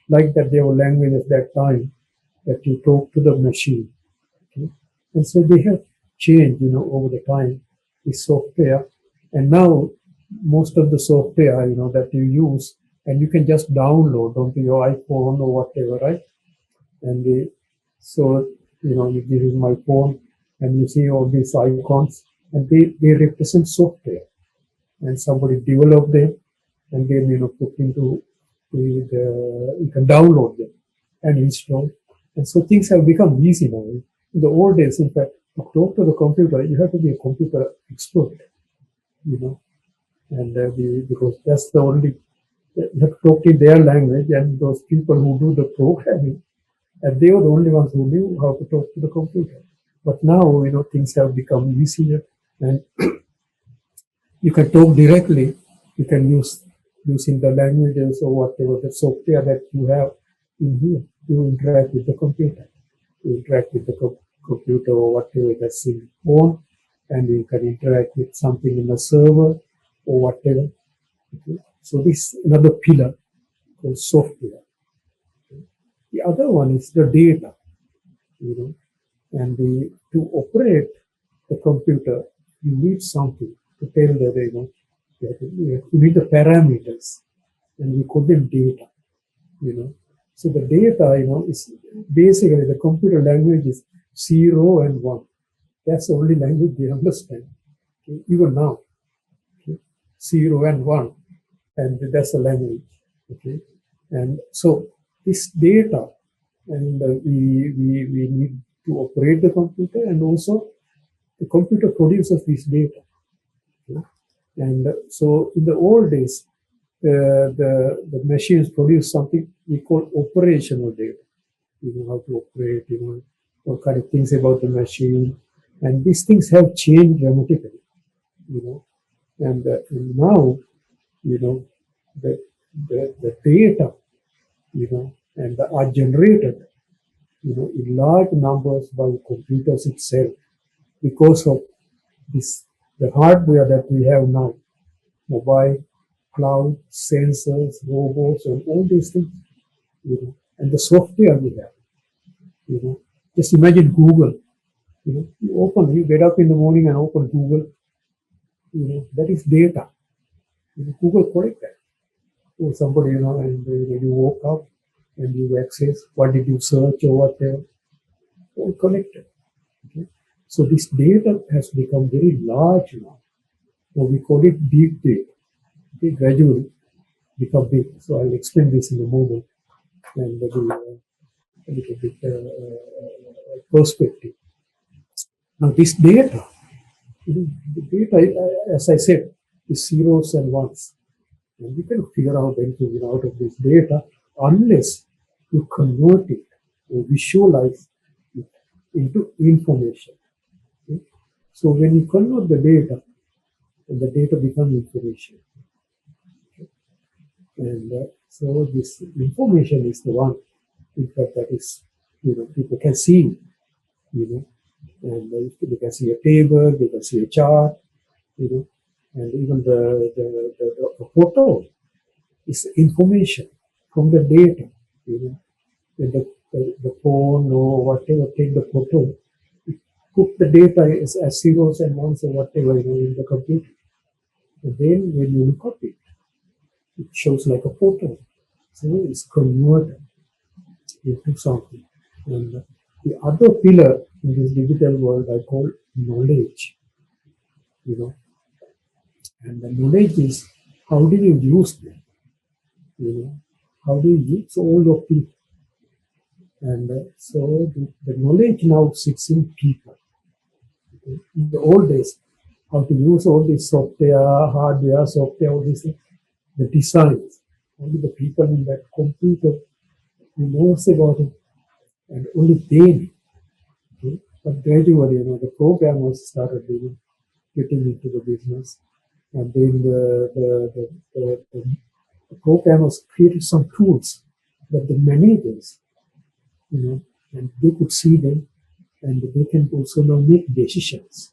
Like that, there were languages at that time that you talk to the machine. Okay? And so they have changed, over the time, the software. And now most of the software, that you use, and you can just download onto your iPhone or whatever, right? And so, this is my phone, and you see all these icons, and they represent software. And somebody developed them, and then, put into you can download them and install. And so things have become easy now. In the old days, in fact, to talk to the computer, you have to be a computer expert, and because that's the only, you have to talk in their language, and those people who do the programming, and they were the only ones who knew how to talk to the computer. But now, things have become easier, and you can talk directly. You can using the languages or whatever, the software that you have in here. You interact with the computer. You interact with the computer or whatever that's in phone, and you can interact with something in the server or whatever. Okay? So this is another pillar called software. Okay? The other one is the data, and to operate the computer, you need something to tell the, you need the parameters, and we call them data, So the data, is basically the computer language is 0 and 1. That's the only language they understand, okay? Even now, okay? 0 and 1, and that's the language, okay? And so this data, and we need to operate the computer, and also the computer produces this data. Okay? And so in the old days, the machines produce something we call operational data. How to operate, what kind of things about the machine. And these things have changed dramatically, and now, the data, and are generated, in large numbers by computers itself, because of the hardware that we have now, mobile, cloud, sensors, robots, and all these things, and the software we have, just imagine Google, you get up in the morning and open Google, that is data, Google collect that, or somebody, and you woke up and you access, what did you search or whatever, all connected, okay? So this data has become very large now. Now we call it big data. Okay, gradually become big. So I'll explain this in a moment, and a little bit perspective. Now this data, The data, as I said, is zeros and ones. And you can figure out anything out of this data unless you convert it or visualize it into information. Okay? So when you convert the data, and the data becomes information. Okay? And so this information is the one, in fact, that is, people can see, and they can see a table, they can see a chart, and even the photo is information from the data, when the phone or whatever take the photo, put the data as zeros and ones or whatever in the computer. And then when you look at it, it shows like a photo. So it's converted into something. And the other pillar in this digital world I call knowledge. And the knowledge is how do you use them? How do you use all of it? And so the knowledge now sits in people. Okay? In the old days, how to use all this software, hardware, software, all these things, the designs. Only the people in that computer who knows about it, and only they know. Okay? But gradually, the programmers started getting into the business, and then the programmers created some tools that the managers, and they could see them, and they can also now make decisions,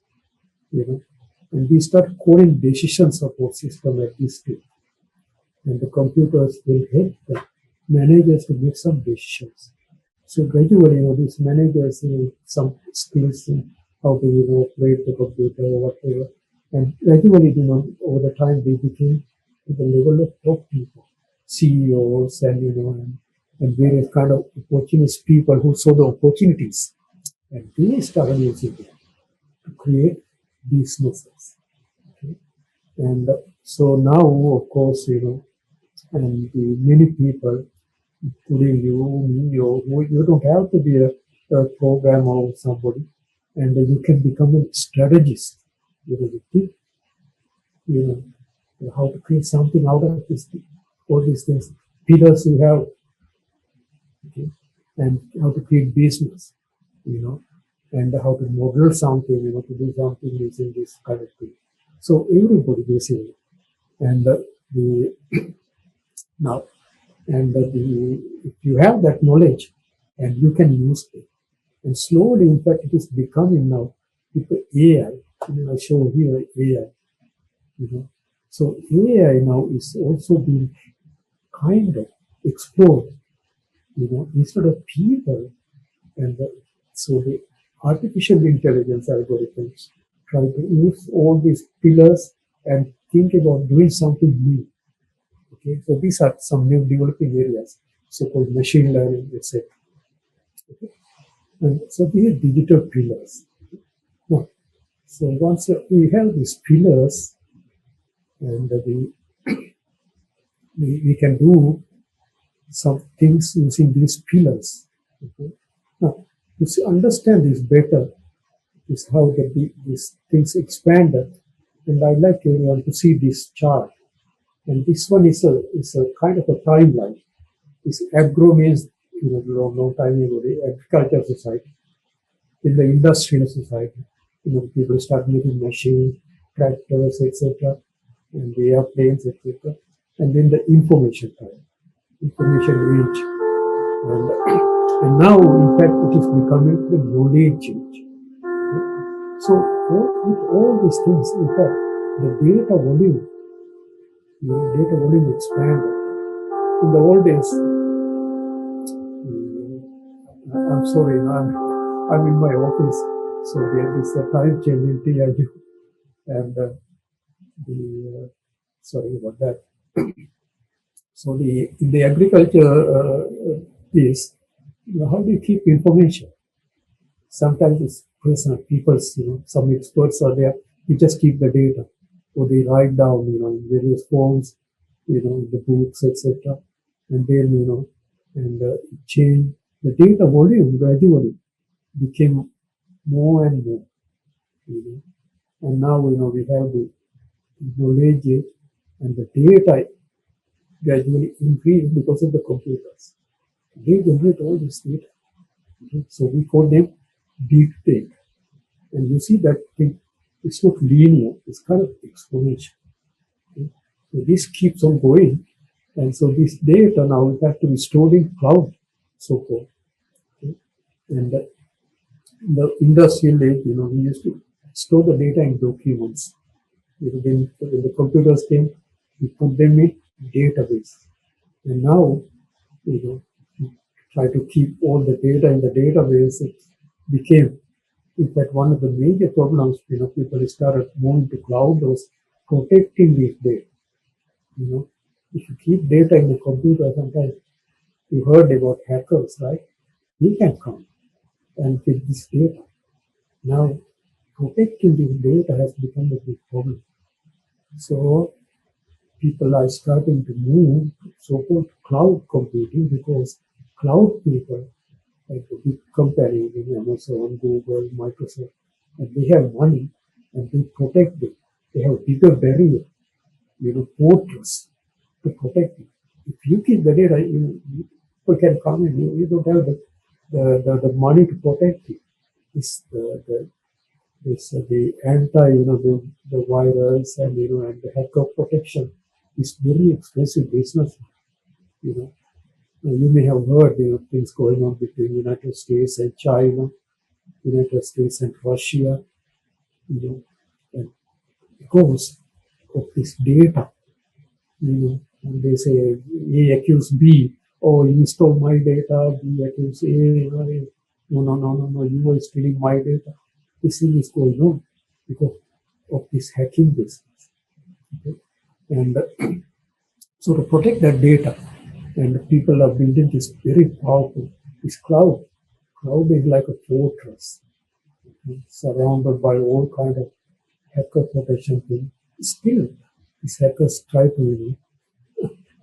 and we start calling decision support system at this stage, and the computers will help the managers to make some decisions. So gradually, these managers some skills in how to operate the computer or whatever, and gradually, over the time they became to the level of top people, CEOs, and various kind of opportunist people who saw the opportunities, and they started using it to create businesses. Okay? And so now, of course, and many people, including me, you don't have to be a programmer or somebody, and you can become a strategist. You think, how to create something out of this, all these things, pillars you have, okay, and how to create business, and how to model something, to do something using this kind of thing. So everybody basically, and the now, and if you have that knowledge, and you can use it, and slowly, in fact, it is becoming now with the AI. I show here AI. So AI now is also being kind of explored. Instead of people, and so the artificial intelligence algorithms try to use all these pillars and think about doing something new. Okay, so these are some new developing areas, so-called machine learning, etc. Okay? And so these are digital pillars. Now, so once we have these pillars, and we can do some things using these pillars. Okay? Now, to understand this better is how these things expanded. And I'd like everyone to see this chart. And this one is a kind of a timeline. This agro means, long time ago, the agricultural society. In the industrial society, people start making machines, tractors, etc., and the airplanes, etc. And then the information time, information age. And now, in fact, it is becoming the knowledge age. So, with all these things, in fact, the data volume expanded. In the old days, I'm sorry, I'm in my office, so there is a time change in TIU, and sorry about that. So in the agriculture piece, how do you keep information? Sometimes it's personal. People's, some experts are there. You just keep the data, or they write down, in various forms, in the books, etc. And then, and change the data volume gradually became more and more. And now, we have the knowledge and the data gradually increase because of the computers. They generate all this data. Okay? So we call them big data. And you see that thing, it's not linear, it's kind of exponential. Okay? So this keeps on going. And so this data now we have to be stored in cloud, so-called. Okay? And in the industrial age, we used to store the data in documents. Then when the computers came, we put them in database. And now, we try to keep all the data in the database. It became, in fact, one of the major problems, people started moving to cloud was protecting this data. If you keep data in the computer, sometimes you heard about hackers, right? They can come and get this data. Now, protecting this data has become a big problem. So people are starting to move to so-called cloud computing because cloud people, like the big companies in Amazon, Google, Microsoft, and they have money and they protect it. They have bigger barrier, fortress to protect it. If you keep the data, people can come and you don't have the money to protect it. It's the anti, the virus and the hacker protection is very expensive business. You know, you may have heard things going on between United States and China, United States and Russia. And because of this data, and they say A accused B, oh, you stole my data. B accused A, no, you are stealing my data. This thing is going on because of this hacking business. Okay? And so to protect that data, and people are building this very powerful, this cloud. Cloud is like a fortress, surrounded by all kind of hacker protection thing. Still, these hackers try to,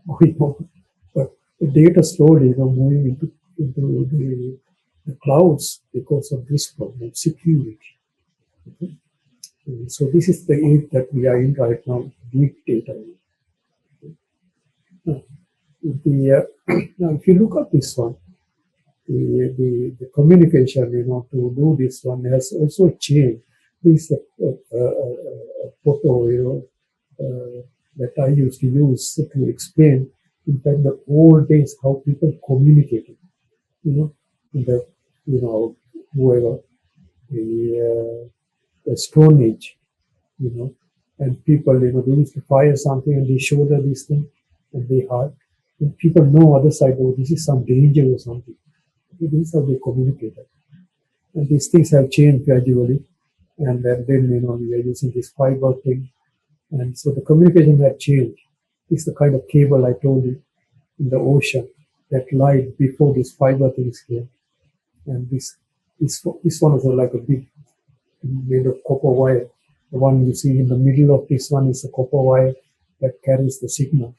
going on, but the data slowly, moving into the clouds because of this problem, security. Okay? So this is the age that we are in right now, big data. Now, now if you look at this one, the communication, to do this one has also changed. This photo, that I used to use to explain, in fact, the old days how people communicated. In the, whoever the Stone Age, and people, they used to fire something and they showed her this thing and they heard. And people know other side, oh, this is some danger or something. This is how they communicated. And these things have changed gradually. And then, we are using this fiber thing. And so the communication had changed. It's the kind of cable I told you in the ocean that lied before these fiber things came. And this one is like a big, made of copper wire. The one you see in the middle of this one is a copper wire that carries the signal.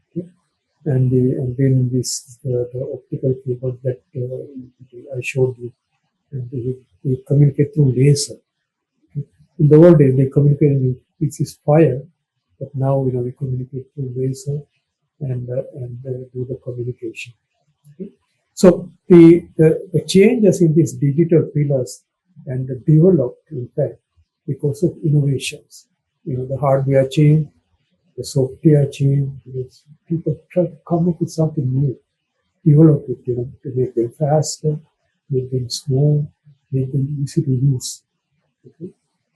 Okay? And then this the optical cable that I showed you, and they communicate through laser. Okay? In the old days, they communicated with this fire, but now we communicate through laser and do the communication. Okay? So the changes in these digital pillars and developed, in fact, because of innovations. The hardware changed, the software changed, because people try to come up with something new, develop it, to make them faster, make them small, make them easy to use. Okay?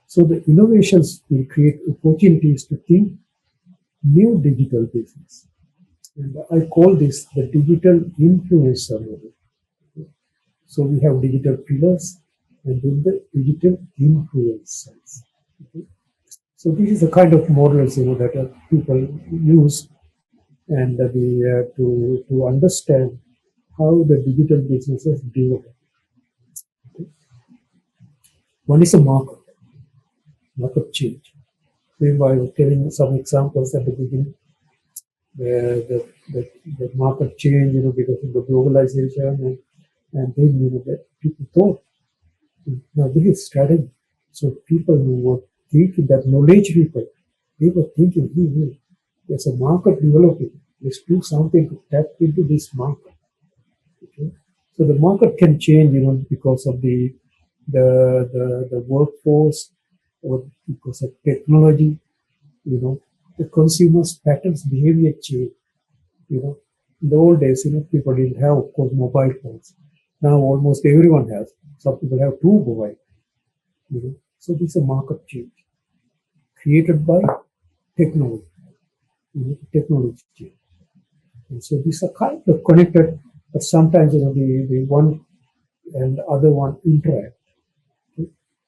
So the innovations will create opportunities to think new digital business. And I call this the digital influencer model. So we have digital pillars and then the digital influencers. Okay? So this is the kind of models that people use and to understand how the digital businesses develop. Okay? One is a market change. Remember, I was telling some examples at the beginning where the market change, because of the globalization and then that people thought. Now this is strategy. So people know what thinking that knowledge people, they were thinking, hey, there's a market developing. Let's do something to tap into this market. Okay? So the market can change, because of the workforce or because of technology, the consumers' patterns, behavior change. In the old days, people didn't have, of course, mobile phones. Now almost everyone has. Some people have two mobile. So this is a market change created by technology. Technology change. And so these are kind of connected, but sometimes the one and the other one interact.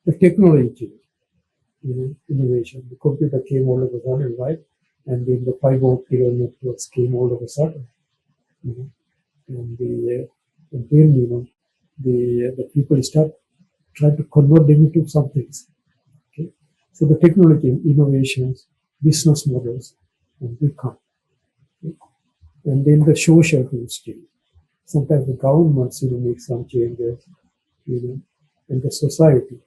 The technology change, innovation. The computer came all of a sudden, right? And then the fiber optic networks came all of a sudden. And then the people start trying to convert them into some things. Okay, so the technology innovations, business models, and they come. Okay? And then the social rules change. Sometimes the governments make some changes, and the society,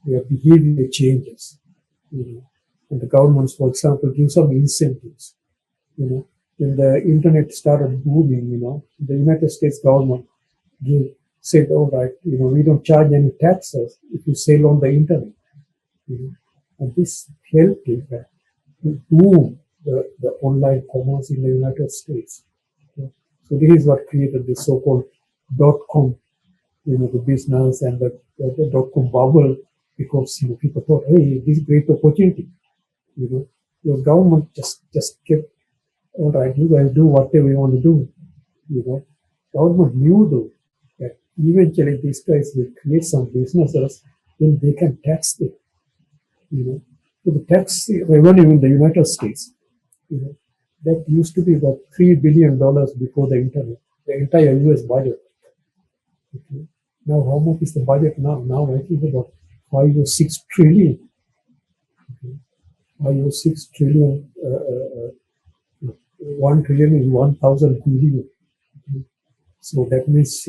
their behavior changes, and the governments, for example, give some incentives. When the internet started booming, the United States government said, all right, we don't charge any taxes if you sell on the internet. And this helped in fact to boom the online commerce in the United States. So this is what created the so-called dot-com, the business and the dot-com bubble, because people thought, hey, this is great opportunity. Your government just kept, all right, you guys do whatever you want to do. Government knew though that eventually these guys will create some businesses, then they can tax them. So the tax revenue in the United States, that used to be about $3 billion before the internet, the entire US budget. Okay. Now, how much is the budget now? Now, I think about 5 or 6 trillion. Okay. 5 or 6 trillion. 1 trillion is 1,000 billion. Okay. So that means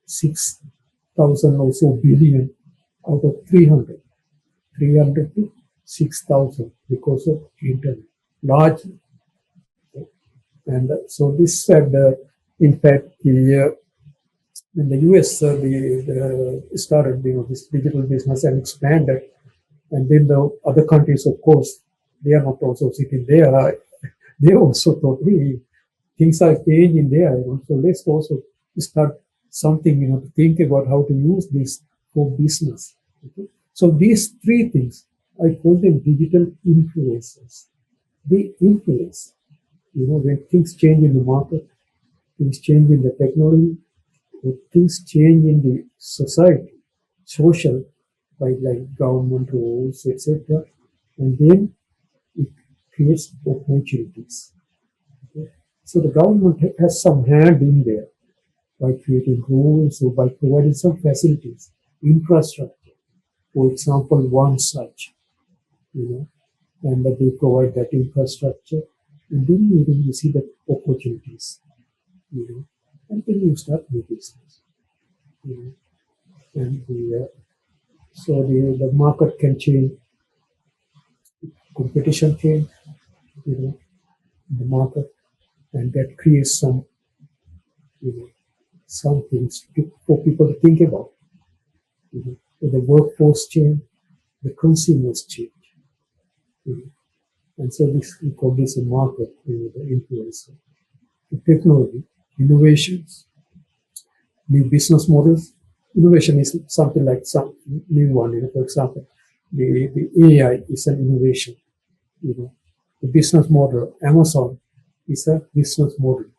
6,000 or so billion out of 300 to 6,000 because of internet. Large. And so this said, in fact, when the US started, this digital business and expanded, and then the other countries, of course, they are not also sitting there. They also thought, hey, things are changing there. So let's also start something, to think about how to use this for business. Okay? So these three things, I call them digital influencers. They influence. When things change in the market, things change in the technology, when things change in the society, social, like government rules, etc., and then it creates opportunities. Okay? So the government has some hand in there by creating rules or by providing some facilities, infrastructure. For example, one such, and they provide that infrastructure, and then you see the opportunities, and then you start new business, and so the market can change, competition change, in the market, and that creates some things for people to think about. The workforce change, the consumers change, and so we call this a market, the influence. The technology, innovations, new business models. Innovation is something like some new one. For example, the AI is an innovation. The business model, Amazon is a business model.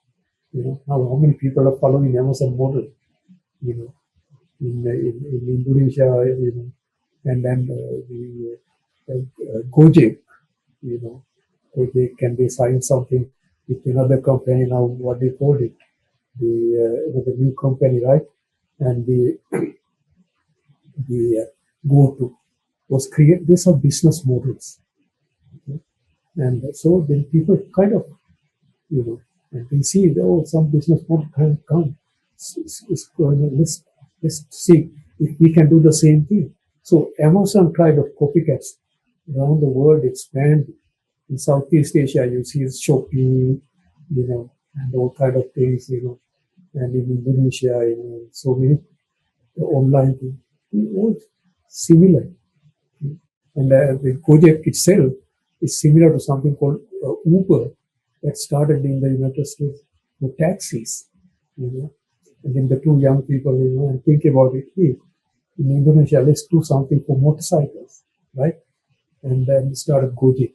Now how many people are following Amazon model? In Indonesia, and then the Gojek, Gojek can they sign something with another company now? What they called it, the new company, right? And the GoTo was created. These are business models, okay? And so then people kind of, and they see, some business model can come. Let's see if we can do the same thing. So Amazon tried of copycats around the world expand. In Southeast Asia, you see Shopee, and all kind of things, and in Indonesia, so many online things. All similar. And the Gojek itself is similar to something called Uber that started in the United States for taxis, And then the two young people, and think about it, hey, in Indonesia, let's do something for motorcycles, right? And then started Gojek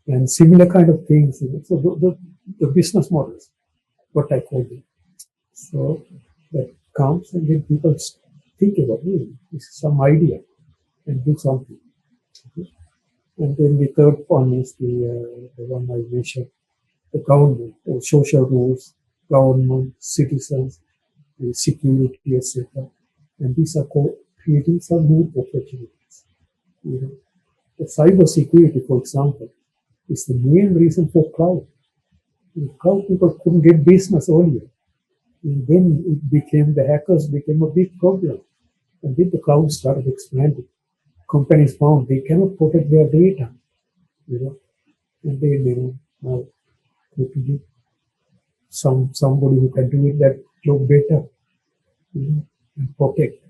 and similar kind of things. So the business models, what I call them. So that comes and then people think about, hey, this is some idea and do something. And then the third one is the one I mentioned, the government, or social rules, government, citizens, the security, etc. And these are creating some new opportunities. The cyber security, for example, is the main reason for cloud. Cloud people couldn't get business earlier. And then the hackers became a big problem. And then the cloud started expanding. Companies found they cannot protect their data, and then, now somebody who can do that job better, and protect.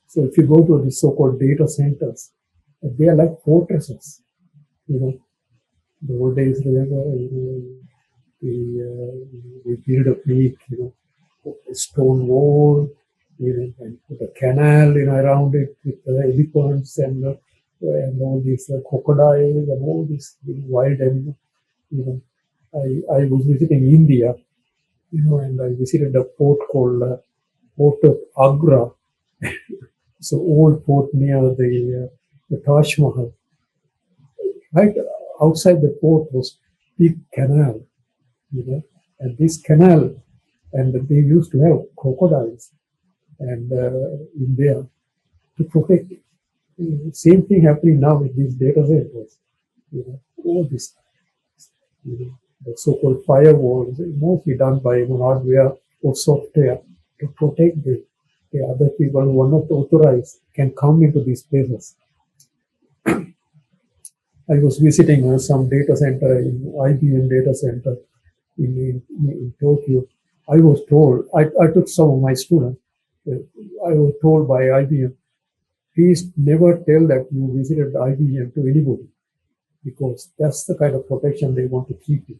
So if you go to the so-called data centers, they are like fortresses. The old days, remember, we build a big, a stone wall, and put a canal, around it with elephants and all these crocodiles and all these wild animals. I was visiting India, and I visited a port called Port of Agra. It's an old port near the Taj Mahal. Right outside the port was big canal, and this canal, and they used to have crocodiles and in there to protect it. Same thing happening now with these data centers. All this, the so-called firewalls, mostly done by hardware or software to protect the other people who are not authorized can come into these places. I was visiting some data center in IBM data center in Tokyo. I was told, I took some of my students, I was told by IBM, please never tell that you visited IBM to anybody, because that's the kind of protection they want to keep you.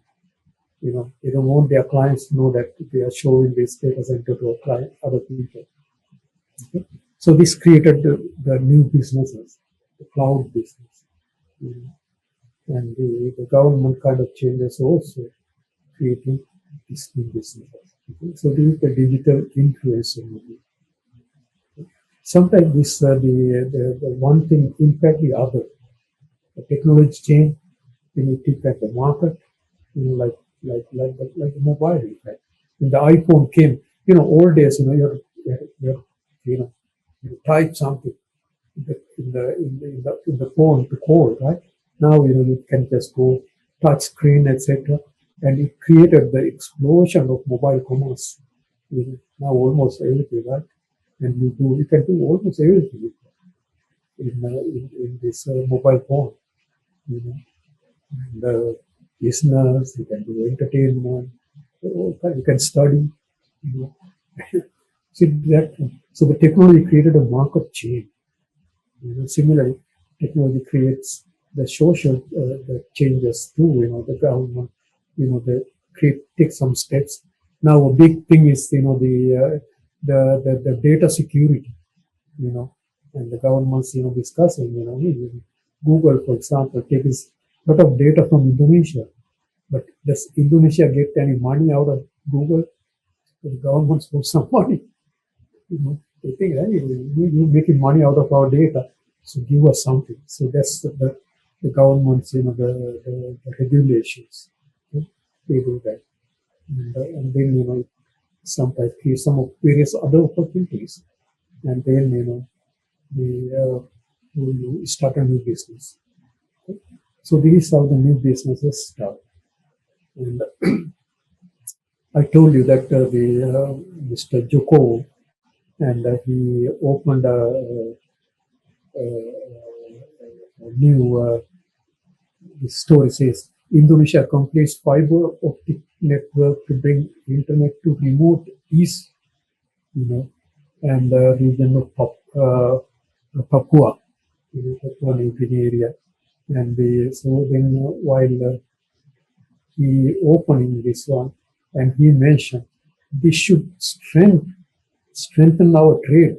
They don't want their clients to know that they are showing this data center to other people. Okay? So this created the new businesses, the cloud business. And the government kind of changes also creating these new businesses. Okay? So this is the digital influence. Sometimes this the one thing impact the other. The technology change, then it impact the market, like the mobile effect. When the iPhone came, old days, you type something in the phone to call, right? Now, you can just go touch screen, etc. And it created the explosion of mobile commerce. Now almost everything, right? And you can do almost everything in this mobile phone. And business, you can do entertainment, you can study. See that? So the technology created a market change. Similarly, technology creates the social the changes too. The government, take some steps. Now a big thing is the data security. And the government's discussing. Google, for example, takes a lot of data from Indonesia, but does Indonesia get any money out of Google? The government wants some money. They think, hey, you're making money out of our data, so give us something. So that's the government's, the regulations. Okay? They do that. And then, sometimes create some of various other opportunities. And then, you start a new business. Okay? So this is how the new businesses start. And I told you that Mr. Joko, and he opened new the story says Indonesia completes fiber optic network to bring internet to remote east, and the region of Papua, Papua New Guinea area. And so then while he opening this one, and he mentioned this should strengthen our trade,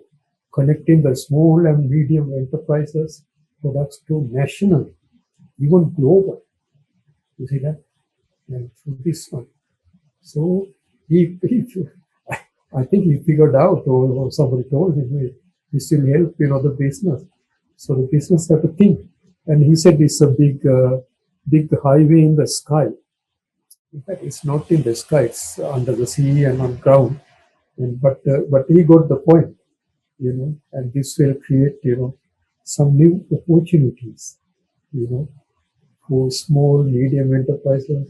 connecting the small and medium enterprises products to national, even global. You see that? And so this one. So he I think he figured out, or somebody told him, this will help, the business. So the business had to think. And he said it's a big highway in the sky. In fact, it's not in the sky; it's under the sea and on ground. But he got the point, And this will create, some new opportunities, for small, medium enterprises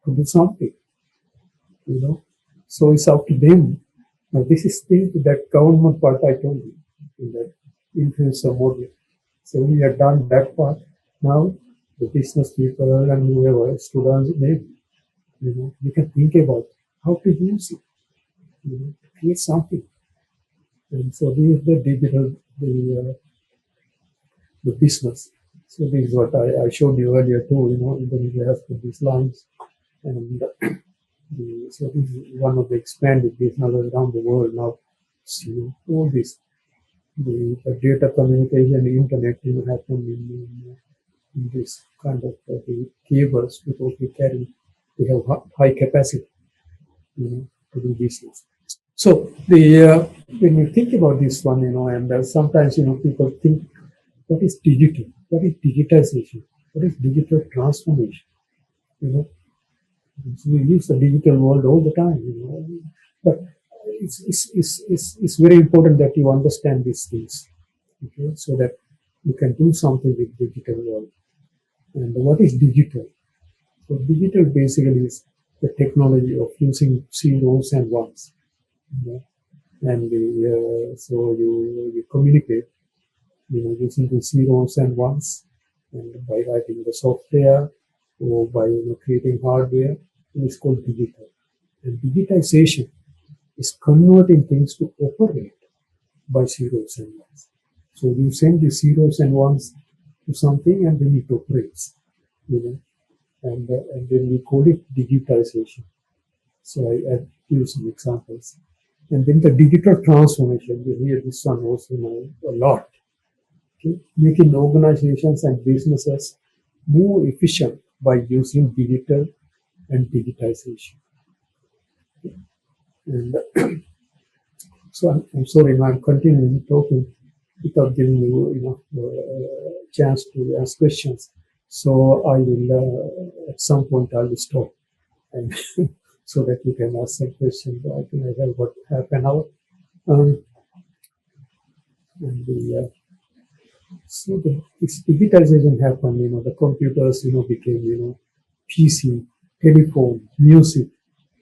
to do something, So it's up to them. Now this is still that government part I told you in that influencer model. So we have done that part. Now the business people and whoever, students, you can think about how to use it, to create something. And so this is the digital, the business. So this is what I showed you earlier too, Indonesia has put these lines. And so this is one of the expanded businesses around the world now. So all this, the data communication, the internet, happen in this kind of the cables because they have high capacity, to do business. So when you think about this one, and sometimes people think, what is digital? What is digitization? What is digital transformation? So we use the digital world all the time, but it's very important that you understand these things, okay, so that you can do something with digital world. And what is digital? So digital basically is the technology of using zeros and ones, and so you communicate, using the zeros and ones, and by writing the software or by creating hardware. It's called digital. And digitization is converting things to operate by zeros and ones. So you send the zeros and ones to something, and then it operates, and then we call it digitization. So I give some examples. And then the digital transformation, you hear this one also a lot. Okay? Making organizations and businesses more efficient by using digital and digitization. Okay? And so I'm sorry, I'm continuing talking without giving you chance to ask questions. So I will at some point I will stop, and so that you can ask some questions. I think I have about half an hour. So this digitization happened. The computers became PC, telephone, music,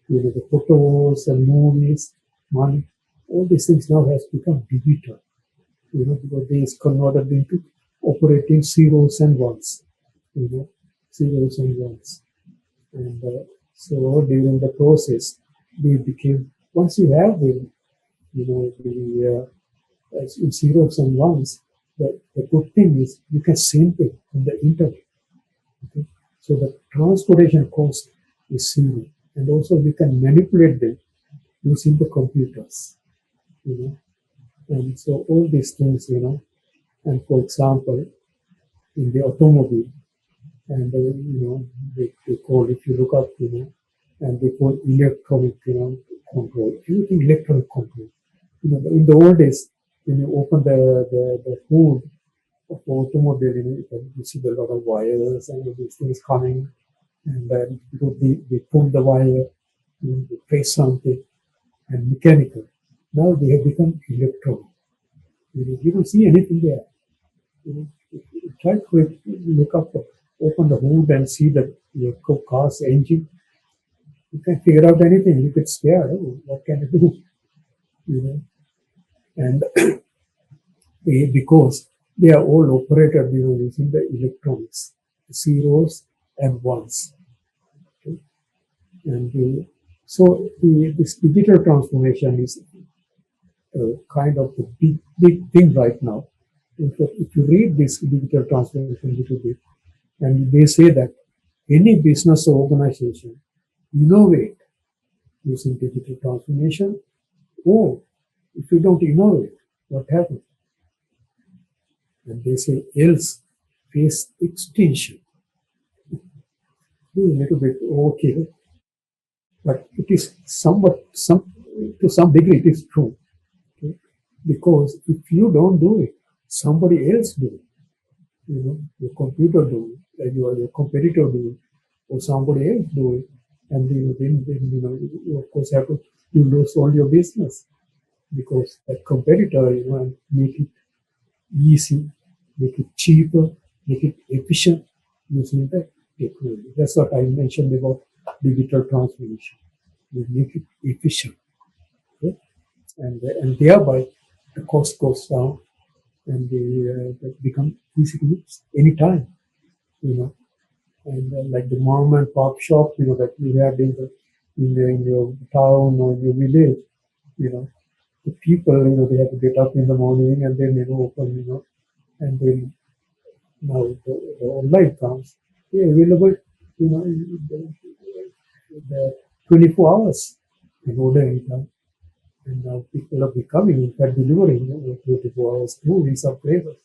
the photos and movies, money. All these things now has become digital. Because they is converted into operating zeros and ones. Zeros and ones. And so during the process, they became, once you have them, in zeros and ones, the good thing is you can send them on the internet. Okay? So the transportation cost is zero. And also you can manipulate them using the computers. And so all these things, and for example, in the automobile, and they call, if you look up, and they call electronic, control, everything electronic control. In the old days, when you open the hood of the automobile, you see a lot of wires and these things coming, and then they pull the wire, they press something, and mechanical. Now they have become electronic. You don't see anything there. Try to look up, open the hood and see your car's engine. You can figure out anything. You get scared. Oh, what can I do? And because they are all operated, using the electronics, zeros and ones. Okay? And this digital transformation is kind of the big thing right now. If you read this digital transformation a little bit, and they say that any business or organization innovate using digital transformation, or if you don't innovate, what happens? And they say else face extinction. A little bit okay, but it is to some degree it is true. Okay? Because if you don't do it, somebody else do it. Your computer do it, and your competitor do it, or somebody else do it, and then you of course have to lose all your business because that competitor and make it easy, make it cheaper, make it efficient using the technology. That's what I mentioned about digital transformation. We make it efficient, okay? And thereby the cost goes down, and they become easy to use anytime, and like the mom and pop shop, that you have in your town or in your village, the people, they have to get up in the morning and then open, and then now the online comes, available, the 24 hours in order anytime. And now people are becoming, in fact, delivering 24 hours too in some flavors,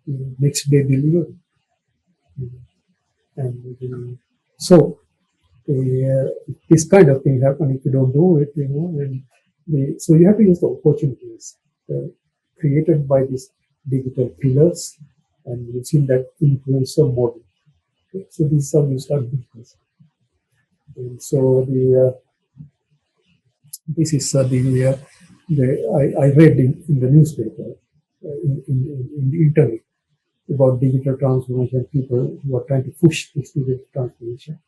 next day delivery. And so this kind of thing happen if you don't do it, and so you have to use the opportunities created by these digital pillars and using that influencer model. Okay? So this is how you start business. And so this is I read in the newspaper, in the internet, about digital transformation, people who are trying to push this digital transformation.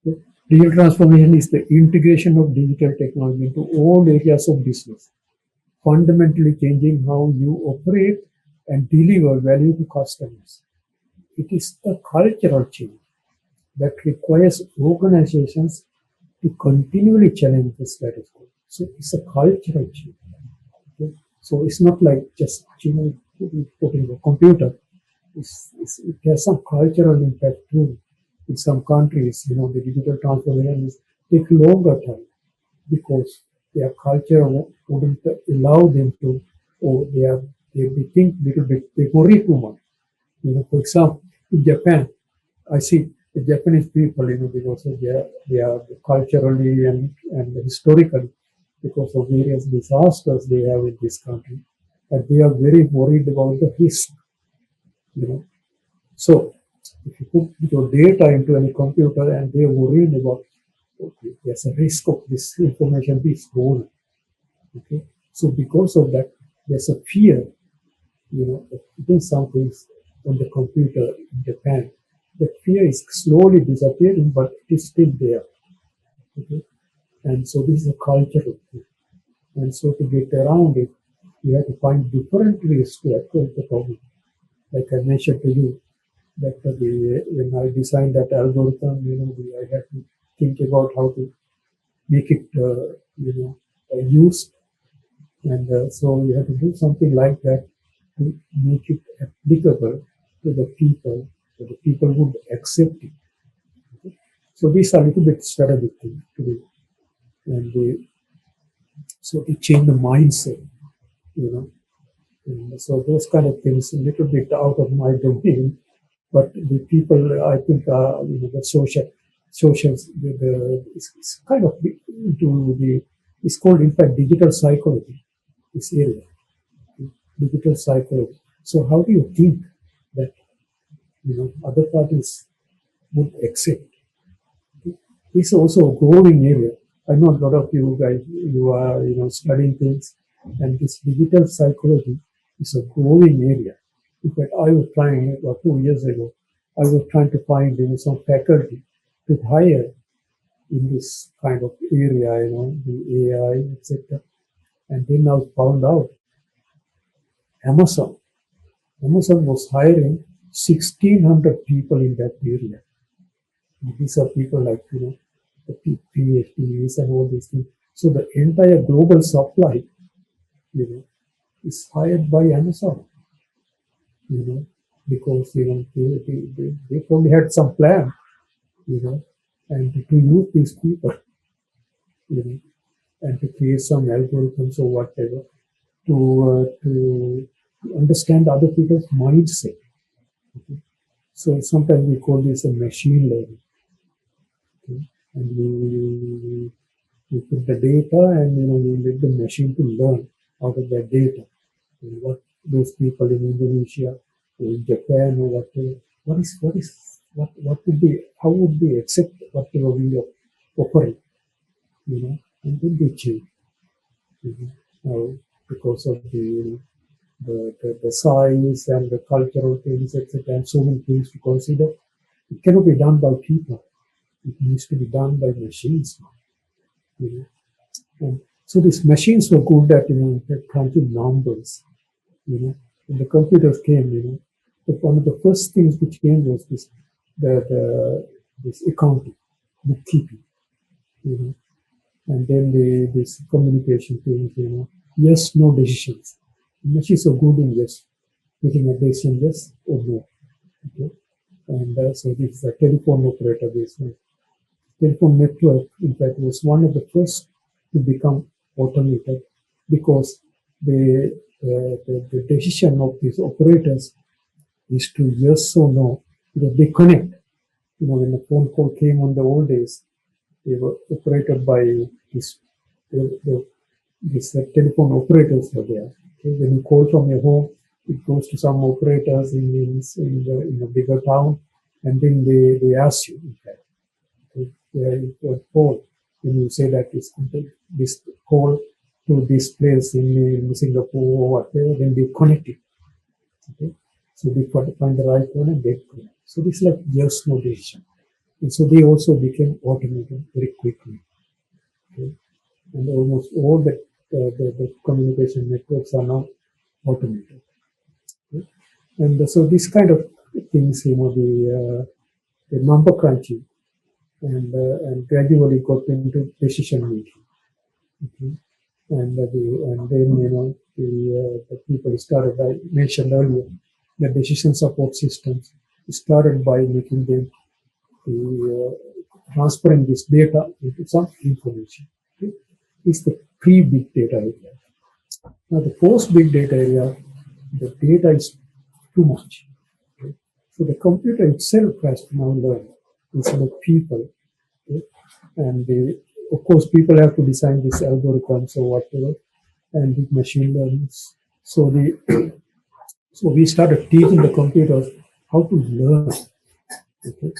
Okay? Digital transformation is the integration of digital technology into all areas of business, fundamentally changing how you operate and deliver value to customers. It is a cultural change that requires organizations to continually challenge the status quo. So it's a cultural change. Okay? So it's not like just putting a computer. It has some cultural impact too. In some countries, the digital transformation take longer time because their culture wouldn't allow them to, or they think little bit, they worry too much. For example, in Japan, I see the Japanese people, because of they are culturally and historically, because of various disasters they have in this country, and they are very worried about the risk. So if you put your data into any computer and they are worried about, okay, there's a risk of this information being stolen. Okay, so because of that, there's a fear, of putting some things on the computer in Japan. The fear is slowly disappearing, but it is still there. Okay, and so this is a cultural thing. And so to get around it, you have to find different ways to approach the problem. Like I mentioned to you, that when I designed that algorithm, I had to think about how to make it, used. And so you have to do something like that to make it applicable to the people, so the people would accept it. Okay? So these are a little bit strategic things to do. And so to change the mindset, And so those kind of things, a little bit out of my domain, but the people, I think, the it's kind of into it's called, in fact, digital psychology, this area, digital psychology. So how do you think that, other parties would accept? It's also a growing area. I know a lot of you guys, you are, studying things, and this digital psychology is a growing area. In fact, I was trying about 2 years ago. I was trying to find some faculty to hire in this kind of area, the AI, etc. And then I found out Amazon Amazon was hiring 1,600 people in that area. These are people like, the Ph.D.s and all these things. So the entire global supply, is hired by Amazon, you know, because, they probably had some plan, and to use these people, you know, and to create some algorithms or whatever to understand other people's mindset. Okay? So sometimes we call this a machine learning. Okay? And you put the data and you let the machine to learn out of that data. And what those people in Indonesia or in Japan or whatever, what would be how would they accept whatever we are offering, and then they change. Because of the size and the cultural things, etc., and so many things to consider. It cannot be done by people. It needs to be done by machines. You know. And so these machines were good at crunching numbers. When the computers came, one of the first things which came was this accounting, bookkeeping. And then this communication things, yes, no decisions. Machines are good in yes, making a decision yes or no. Okay? And so this is a telephone operator business. Telephone network, in fact, was one of the first to become automated because the decision of these operators is to yes or no, because they connect. When the phone call came on the old days, they were operated by this, these telephone operators were there. Okay? When you call from your home, it goes to some operators in a bigger town, and then they ask you, in fact, call. When you say that this call to this place in Singapore or whatever, then they connect it. Okay? So they find the right one and they connect. So this is like yes, no decision. And so they also became automated very quickly. Okay? And almost all the communication networks are now automated. Okay? And so this kind of things, the number crunching, and gradually got into decision making. Okay? And then the people started. I mentioned earlier the decision support systems started by making them transferring this data into some information. Okay? It's the pre-big data area. Now the post-big data area, the data is too much. Okay? So the computer itself has to now learn instead of people. Okay? And of course, people have to design these algorithms or whatever, and the machine learning. So so we started teaching the computers how to learn. Okay?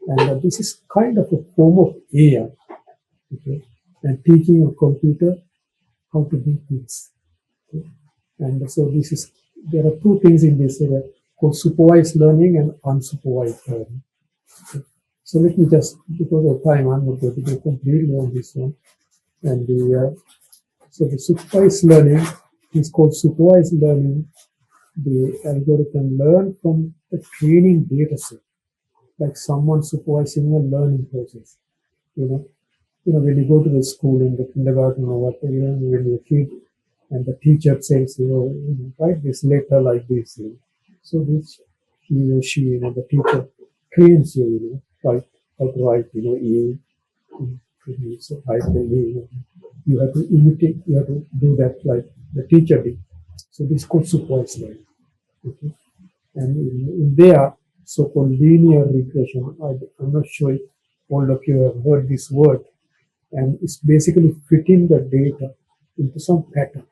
And this is kind of a form of AI. Okay? And teaching a computer how to do things. Okay? And so there are two things in this area called supervised learning and unsupervised learning. Okay? So let me just, because of time, I'm not going to go completely on this one. And so the supervised learning is called supervised learning. The algorithm learn from the training data set, like someone supervising a learning process. When you go to the school in the kindergarten or whatever, when you're a kid, and the teacher says, write this letter like this. So this he or she, the teacher trains you, right, how to write, E. So write the E. You have to imitate, you have to do that like the teacher did. So this is called supervised learning. Okay? And in there, so-called linear regression, I'm not sure if all of you have heard this word, and it's basically fitting the data into some pattern.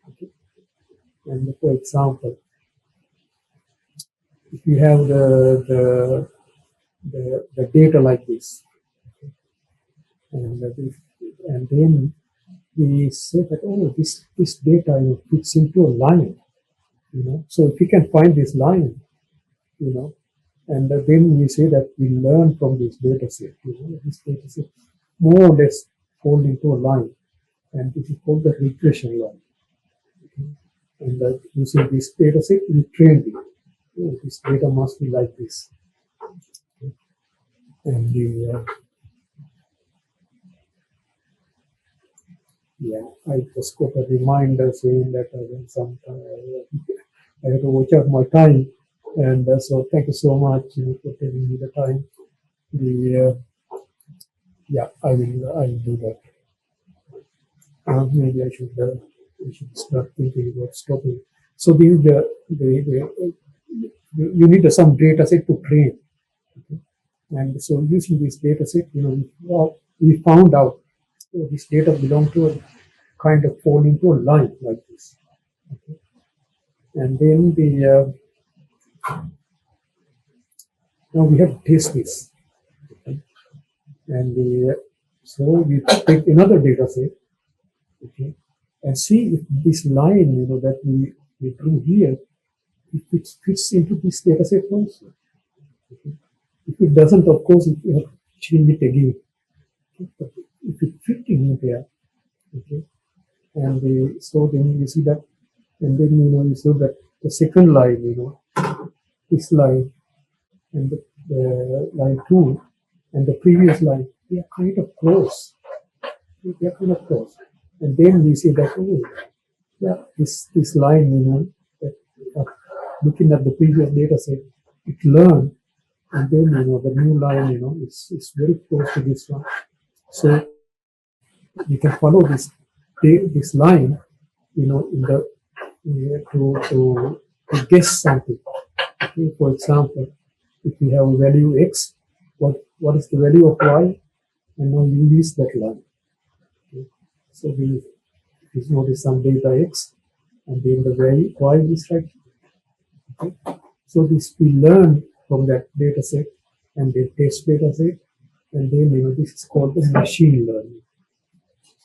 Okay? And for example, if you have the data like this, okay? And then we say that this data fits into a line. So if we can find this line, and then we say that we learn from this data set. This data set more or less fall into a line, and this is called the regression line. Okay? And using this data set, we train it. This data must be like this. And I just got a reminder saying that I have to watch out my time. And so thank you so much for giving me the time. I will do that. Maybe I should start thinking about stopping. So you need some data set to train. Okay? And so using this data set, we found out this data belong to a kind of fall into a line like this. Okay? And then now we have to test this. Okay? And so we take another data set, okay, and see if this line, that we drew here, if it fits into this data set also. Okay. If it doesn't, of course, we have to change it again. Okay. But if it fits in there, okay, and so then you see that, and then you see that the second line, this line, and the line 2, and the previous line, they are kind of close. They are kind of close. And then we see that, this line, that, looking at the previous data set, it learned, and then, the new line, is very close to this one. So you can follow this line, in the to guess something. Okay, for example, if we have a value x, what is the value of y, and now you use that line. Okay. So we notice some data x, and then the value y is right. Okay. So this we learn from that data set, and the test data set, and then this is called the machine learning.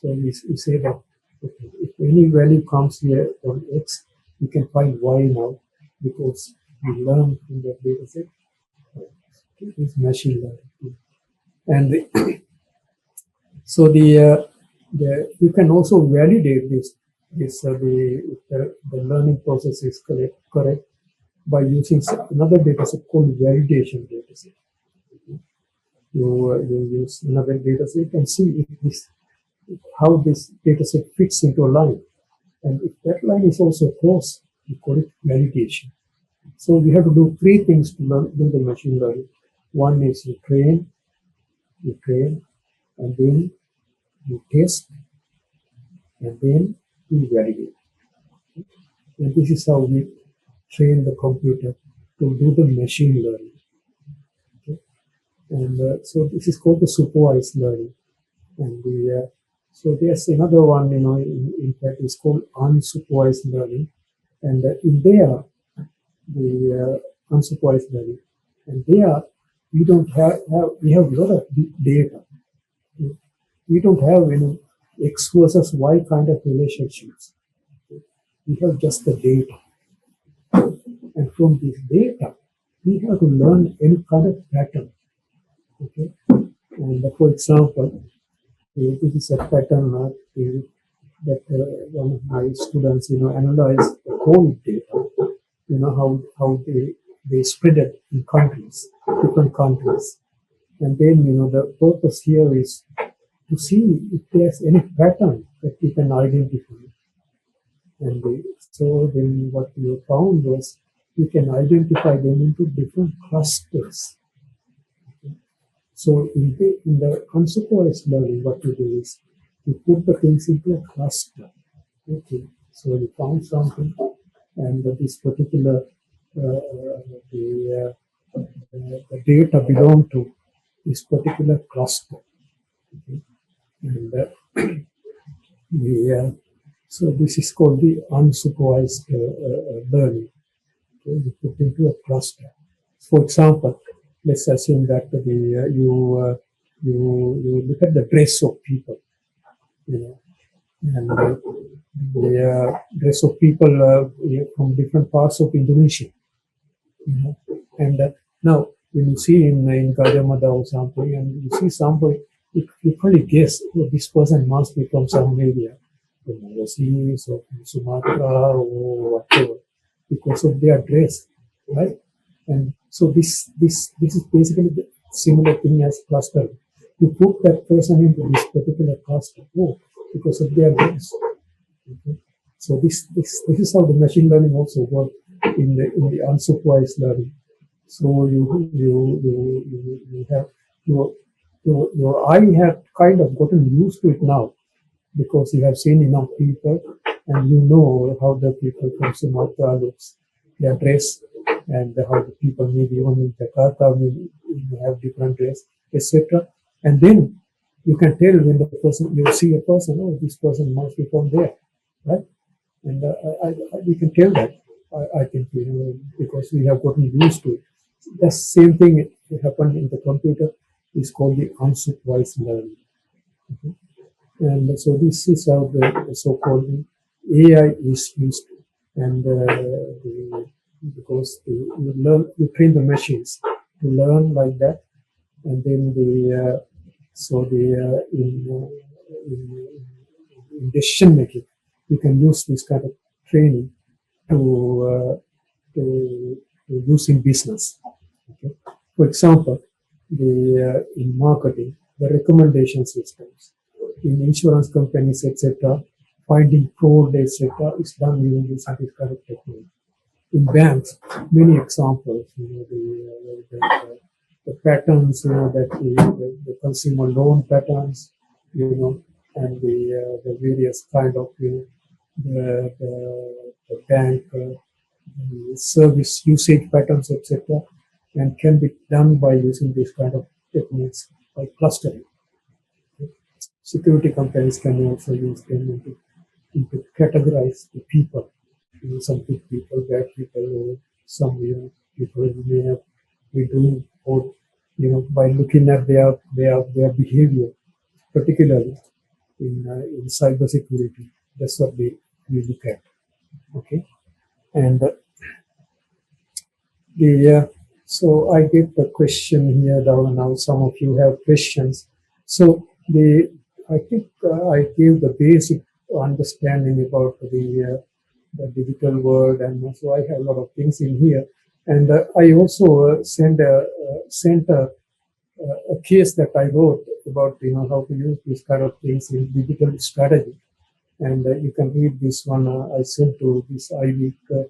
So we say that, okay, if any value comes here on x, we can find y now because we learn from that data set. Okay, it's machine learning. And so you can also validate this the learning process is correct by using another data set called validation data set. Okay. You use another data set and see how this data set fits into a line. And if that line is also close, we call it validation. So we have to do 3 things to do the machine learning. One is you train, and then you test, and then you validate. And this is how we train the computer to do the machine learning. Okay? And so this is called the supervised learning. And so there's another one, in fact, it's called unsupervised learning. And in there, the unsupervised learning, and there we don't we have a lot of data. We don't have any x versus y kind of relationships. We have just the data. And from this data, we have to learn any kind of pattern. Okay? And for example, this is a pattern that one of my students, analyzed the whole data, how they spread it in countries, different countries. And then, the purpose here is to see if there's any pattern that we can identify. And so then what we found was we can identify them into different clusters. Okay. So in the unsupervised learning, what we do is we put the things into a cluster. Okay. So we found something, and this particular the data belong to this particular cluster. Okay. And so this is called the unsupervised learning. Okay, you put into a cluster. For example, let's assume that you look at the dress of people, and the dress of people from different parts of Indonesia, and now when you see in Gajah Mada or something, and you see somebody, you probably guess, this person must be from some area. from overseas or from Sumatra or whatever because of their dress, right? And so this is basically the similar thing as clustering. You put that person into this particular cluster, because of their dress. Okay. So this is how the machine learning also works in the unsupervised learning. So you have your eye have kind of gotten used to it now because you have seen enough people and you know how the people from Sumatra looks, their dress, and how the people maybe even in Jakarta maybe have different dress, etc. And then you can tell when the person you see a person, oh, this person must be from there, right? And we can tell that. I think because we have gotten used to it. The same thing happened in the computer is called the unsupervised learning. Okay? And so this is how the so-called AI is used, and because you train the machines to learn like that, and then in decision making, you can use this kind of training to use in business. Okay? For example, in marketing, the recommendation systems in insurance companies, etc., finding fraud, etc., is done using this kind of technique. In banks, many examples, the patterns, that the consumer loan patterns, and the various kind of, the bank the service usage patterns, etc., and can be done by using these kind of techniques by clustering. Security companies can also use them to categorize the people. Some good people, bad people, or some people who may have been doing, or by looking at their behavior, particularly in cybersecurity. That's what we look at. Okay, and so I get the question here down now. Some of you have questions. So I think I gave the basic understanding about the digital world, and so I have a lot of things in here. And I also sent a case that I wrote about how to use these kind of things in digital strategy. And you can read this one. I sent to this IWEEK,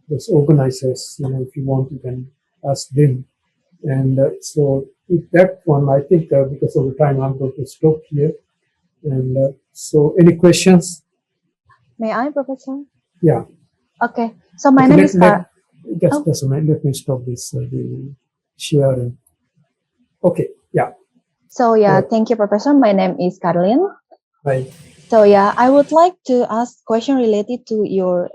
those organizers. If you want, you can ask them. And so if that one, I think because of the time, I'm going to stop here. And so, any questions? May I, Professor? Yeah. Okay. So my name is Just a minute. Let me stop this the sharing. Okay. Yeah. So thank you, Professor. My name is Caroline. Hi. So I would like to ask question related to your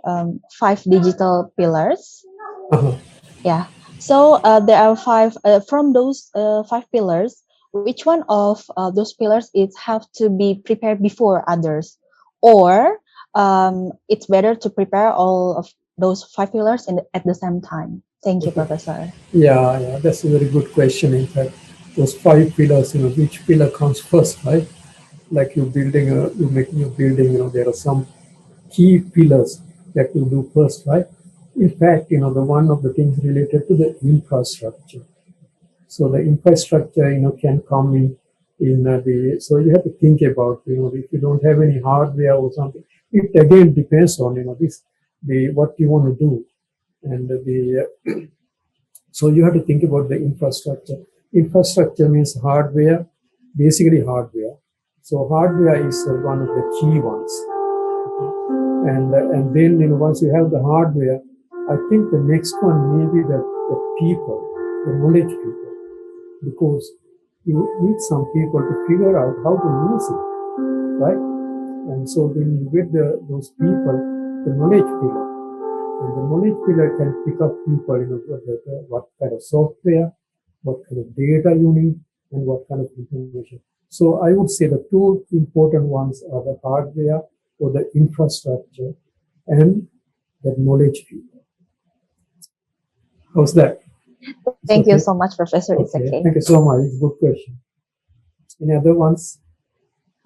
5 digital pillars. Yeah. So there are 5 from those 5 pillars. Which one of those pillars is have to be prepared before others, or it's better to prepare all of those 5 pillars at the same time? Thank you, Professor. Yeah, that's a very good question. In fact, those 5 pillars, which pillar comes first, right? Like you're making a building, there are some key pillars that you do first, right? In fact, the one of the things related to the infrastructure. So the infrastructure, can come in so you have to think about, if you don't have any hardware or something, it again depends on, what you want to do. And so you have to think about the infrastructure. Infrastructure means hardware, basically hardware. So hardware is one of the key ones. And then, once you have the hardware, I think the next one may be the people, the knowledge people, because you need some people to figure out how to use it, right? And so then you get those people, the knowledge pillar. And the knowledge pillar can pick up people, what kind of software, what kind of data you need, and what kind of information. So I would say the 2 important ones are the hardware or the infrastructure and the knowledge people. How's that? Thank you so much, Professor. It's okay. Thank you so much. It's a good question. Any other ones?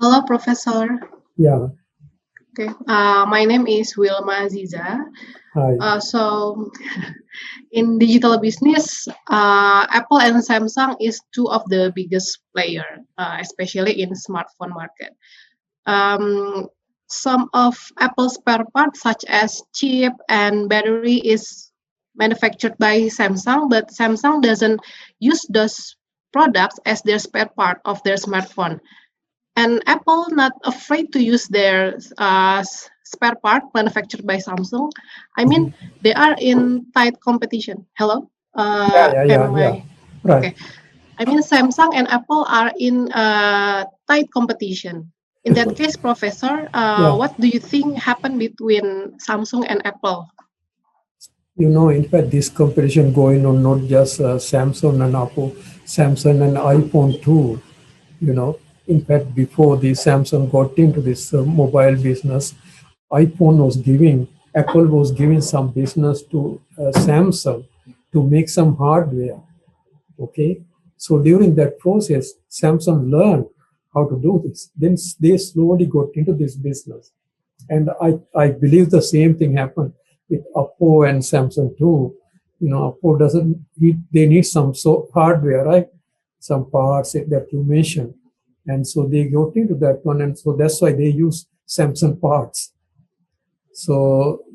Hello, Professor. Yeah. Okay. My name is Wilma Ziza. Hi. So, in digital business, Apple and Samsung is two of the biggest player, especially in smartphone market. Some of Apple's spare parts, such as chip and battery, is manufactured by Samsung, but Samsung doesn't use those products as their spare part of their smartphone. And Apple not afraid to use their spare part manufactured by Samsung. I mean, Mhm. they are in tight competition. Hello, Yeah. am Yeah. I Right. okay? I mean, Samsung and Apple are in tight competition. In that case, Professor, Yeah. what do you think happened between Samsung and Apple? In fact, this competition going on not just Samsung and Apple, Samsung and iPhone too. You know, in fact, before the Samsung got into this mobile business, iPhone was giving, Apple was giving some business to Samsung to make some hardware. Okay, so during that process, Samsung learned how to do this. Then they slowly got into this business. And I believe the same thing happened with Oppo and Samsung too. Oppo doesn't need, they need some hardware, right? Some parts that you mentioned. And so they got into that one. And so that's why they use Samsung parts. So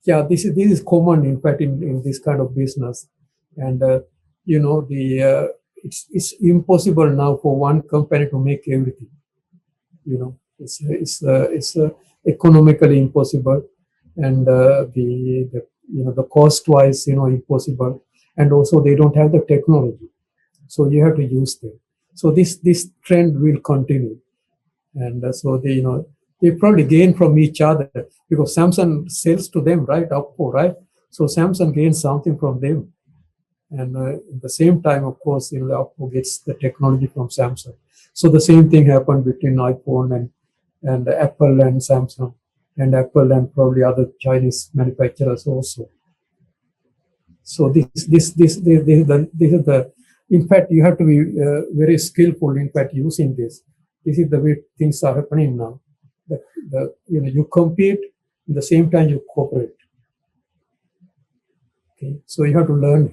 yeah, this is common in fact in this kind of business. And the it's impossible now for one company to make everything. It's economically impossible, and the cost wise impossible, and also they don't have the technology, so you have to use them. So this trend will continue, and so they probably gain from each other because Samsung sells to them, right? Oppo, right? So Samsung gains something from them, and at the same time, of course, the Oppo gets the technology from Samsung. So the same thing happened between iPhone and Apple and Samsung, and Apple and probably other Chinese manufacturers also. So this is the. In fact, you have to be very skillful. In fact, using this. This is the way things are happening now. You compete, at the same time you cooperate. Okay, so you have to learn.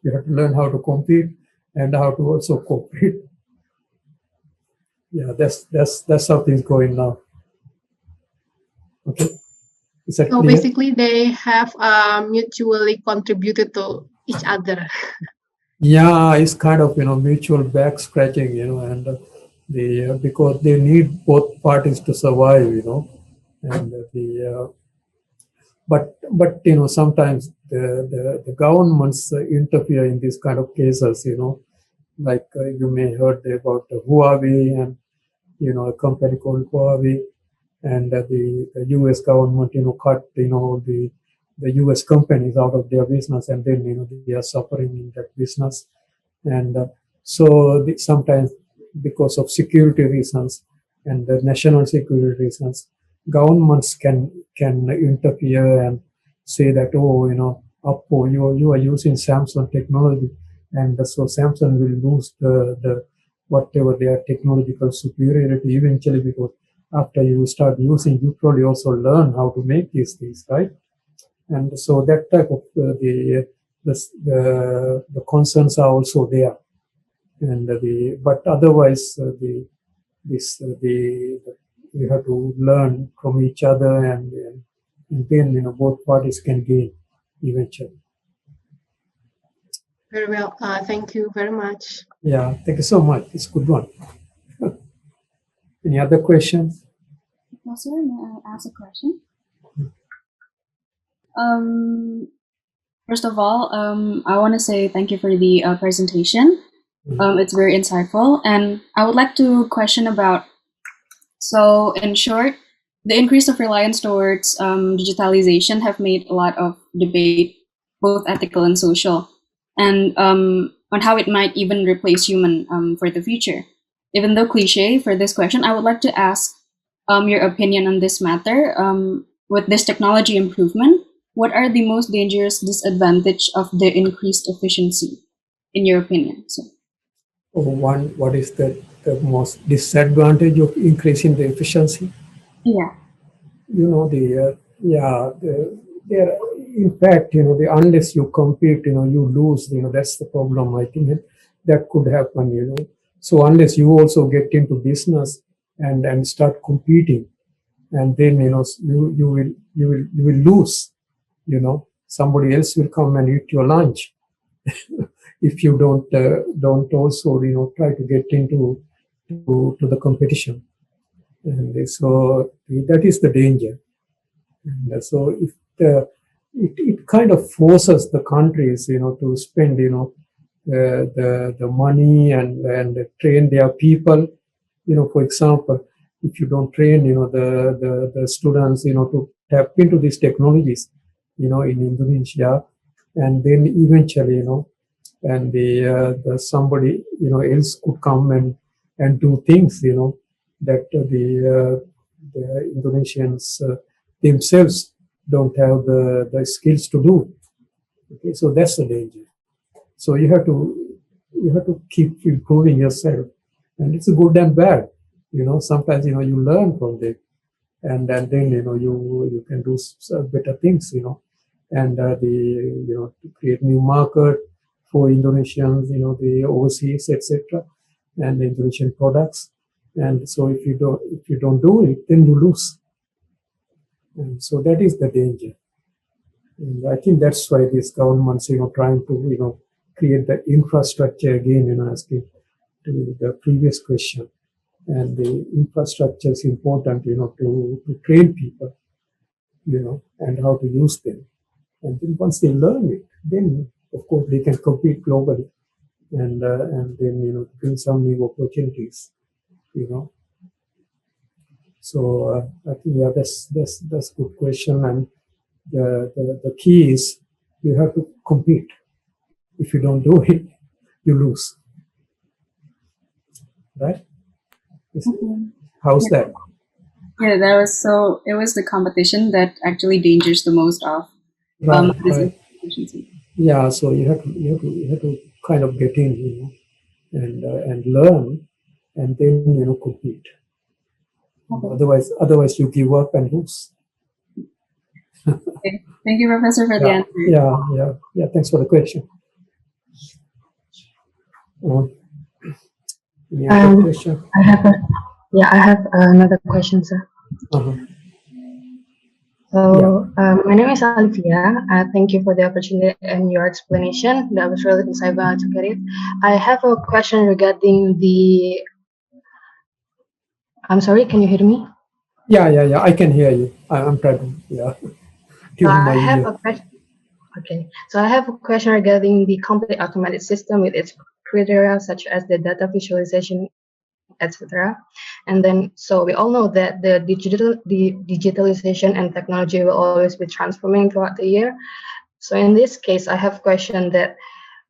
You have to learn how to compete and how to also cooperate. Yeah, that's how things going now. Okay, is that So clear? basically, they have mutually contributed to each other. Yeah, it's kind of mutual back scratching, and the because they need both parties to survive, and but sometimes the governments interfere in these kind of cases, like you may heard about Huawei and a company called Huawei, and the U.S. government cut the U.S. companies out of their business, and then they are suffering in that business. And so sometimes because of security reasons and the national security reasons, governments can interfere and say that, oh, Oppo, you are using Samsung technology, and so Samsung will lose the whatever their technological superiority eventually, because after you start using, you probably also learn how to make these things, right? And so that type of the concerns are also there, and but otherwise this we have to learn from each other, and then both parties can gain eventually. Very well. Thank you very much. Yeah, thank you so much. It's a good one. Any other questions? Sir, may I ask a question? First of all, I want to say thank you for the presentation. It's very insightful, and I would like to question about. So, in short, the increase of reliance towards digitalization have made a lot of debate, both ethical and social, and on how it might even replace human for the future. Even though cliche for this question, I would like to ask your opinion on this matter. With this technology improvement, what are the most dangerous disadvantage of the increased efficiency, in your opinion? So. What is the most disadvantage of increasing the efficiency? Yeah. There, in fact, unless you compete, you lose, that's the problem, I think. That could happen. So unless you also get into business and start competing, and then, you will lose, somebody else will come and eat your lunch if you don't also, try to get into to the competition. And so that is the danger. And so if it kind of forces the countries, to spend, the money and train their people. For example, if you don't train, the students, to tap into these technologies, in Indonesia, and then eventually, and the somebody, else could come and do things, that the Indonesians themselves don't have the skills to do. Okay, so that's the danger. So you have to keep improving yourself, and it's good and bad. Sometimes you learn from them, and then you can do better things. And to create new market for Indonesians, the overseas, etc., and the Indonesian products. And so if you don't do it, then you lose. And so that is the danger. And I think that's why these governments, trying to, create the infrastructure again, asking to the previous question. And the infrastructure is important, to train people, and how to use them. And then once they learn it, then of course they can compete globally, and then bring some new opportunities, So I think that's good question, and the key is you have to compete. If you don't do it, you lose. Right? How's that? Yeah, it was the competition that actually dangers the most of business efficiency. Yeah, so you have to kind of get in, and learn, and then compete. Otherwise you give up and lose. Okay. Thank you, Professor, for the answer. Yeah. Thanks for the question. Any other question? I have another question, sir. So my name is Olivia. Thank you for the opportunity and your explanation. That was really insightful to get it. I have a question regarding the. I'm sorry, can you hear me? Yeah. I can hear you. I'm trying. Yeah. I have a question. Okay, so I have a question regarding the complete automated system with its criteria such as the data visualization, etc. And then, so we all know that the digitalization and technology will always be transforming throughout the year. So in this case, I have a question that,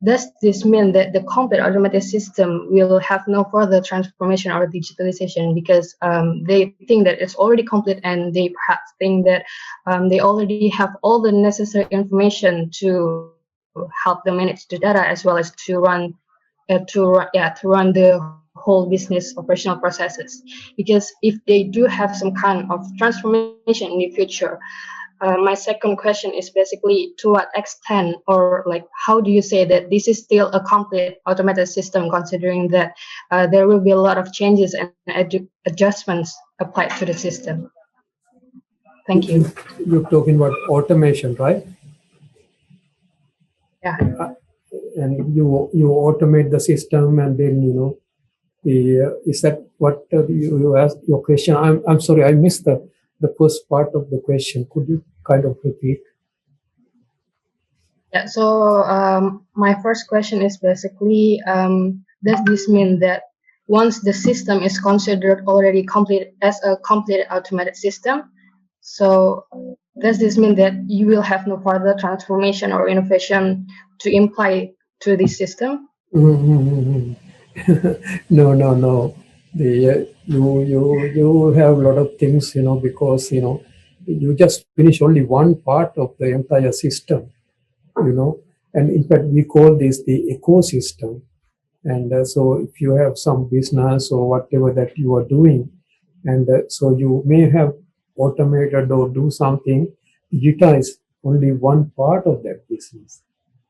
does this mean that the complete automated system will have no further transformation or digitalization because they think that it's already complete, and they perhaps think that they already have all the necessary information to help them manage the data as well as to run the whole business operational processes? Because if they do have some kind of transformation in the future, my second question is basically, to what extent, or like, how do you say that this is still a complete automated system, considering that there will be a lot of changes and adjustments applied to the system? Thank you. You're talking about automation, right? Yeah. And you automate the system, and then is that what you asked your question? I'm sorry, I missed the first part of the question. Could you kind of repeat? Yeah, so my first question is basically, does this mean that once the system is considered already complete as a complete automated system, so does this mean that you will have no further transformation or innovation to imply to this system? No. You have a lot of things, because you just finish only one part of the entire system, and in fact we call this the ecosystem. And so if you have some business or whatever that you are doing, and so you may have automated or do something, digitize only one part of that business,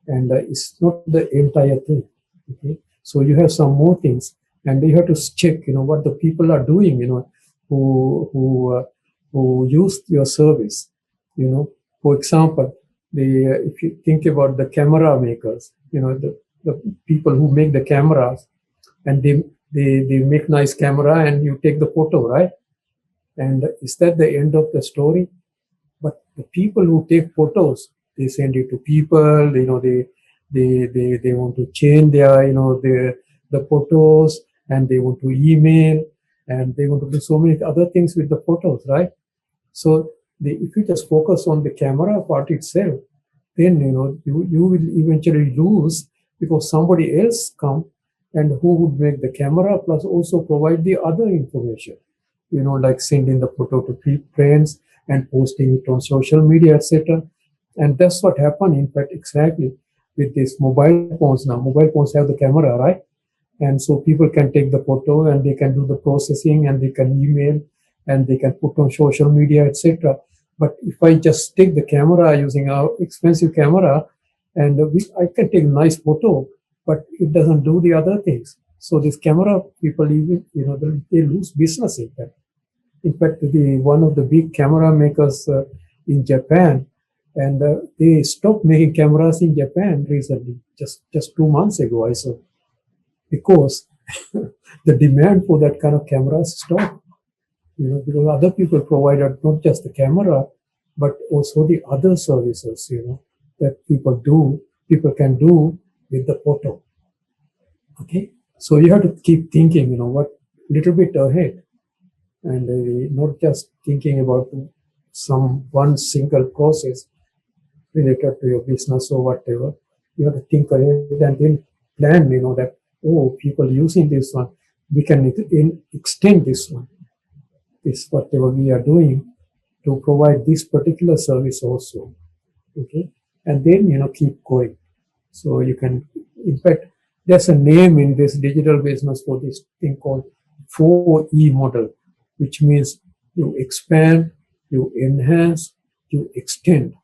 and it's not the entire thing. Okay, so you have some more things, and you have to check, what the people are doing, who use your service. For example, if you think about the camera makers, the people who make the cameras, and they make nice camera, and you take the photo, right? And is that the end of the story? But the people who take photos, they send it to people. They want to change their the photos, and they want to email, and they want to do so many other things with the photos, right? So if you just focus on the camera part itself, then you will eventually lose, because somebody else come and who would make the camera plus also provide the other information, like sending the photo to friends and posting it on social media, etc. And that's what happened, in fact, exactly with these mobile phones now. Mobile phones have the camera, right? And so people can take the photo, and they can do the processing, and they can email, and they can put on social media, etc. But if I just take the camera using our expensive camera, and I can take a nice photo, but it doesn't do the other things. So this camera people, even they lose business in fact. In fact, one of the big camera makers in Japan, and they stopped making cameras in Japan recently, just 2 months ago, I saw, because the demand for that kind of cameras stopped. Because other people provided not just the camera, but also the other services, that people can do with the photo. Okay, so you have to keep thinking, what little bit ahead, and not just thinking about one single process related to your business or whatever. You have to think ahead and then plan, that, people using this one, we can extend this one, this whatever we are doing, to provide this particular service also. Okay, and then keep going. So you can, in fact, there's a name in this digital business for this thing called 4E model, which means you expand, you enhance, you extend,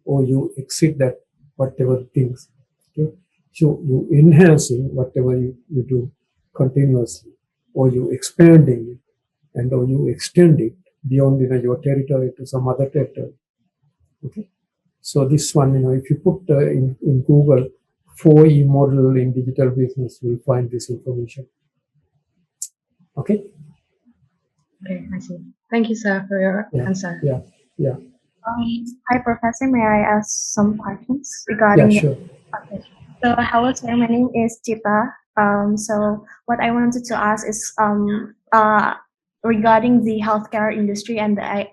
or you exit that whatever things. Okay? So you enhancing whatever you do continuously, or you expanding it, and or you extend it beyond your territory to some other territory. Okay. So this one, if you put in Google 4E model in digital business, you'll find this information. Okay. Okay, I see. Thank you, sir, for your answer. Yeah. Hi, Professor. May I ask some questions regarding? Yeah, sure. Okay. So, hello, sir. My name is Chita. So, what I wanted to ask is regarding the healthcare industry and the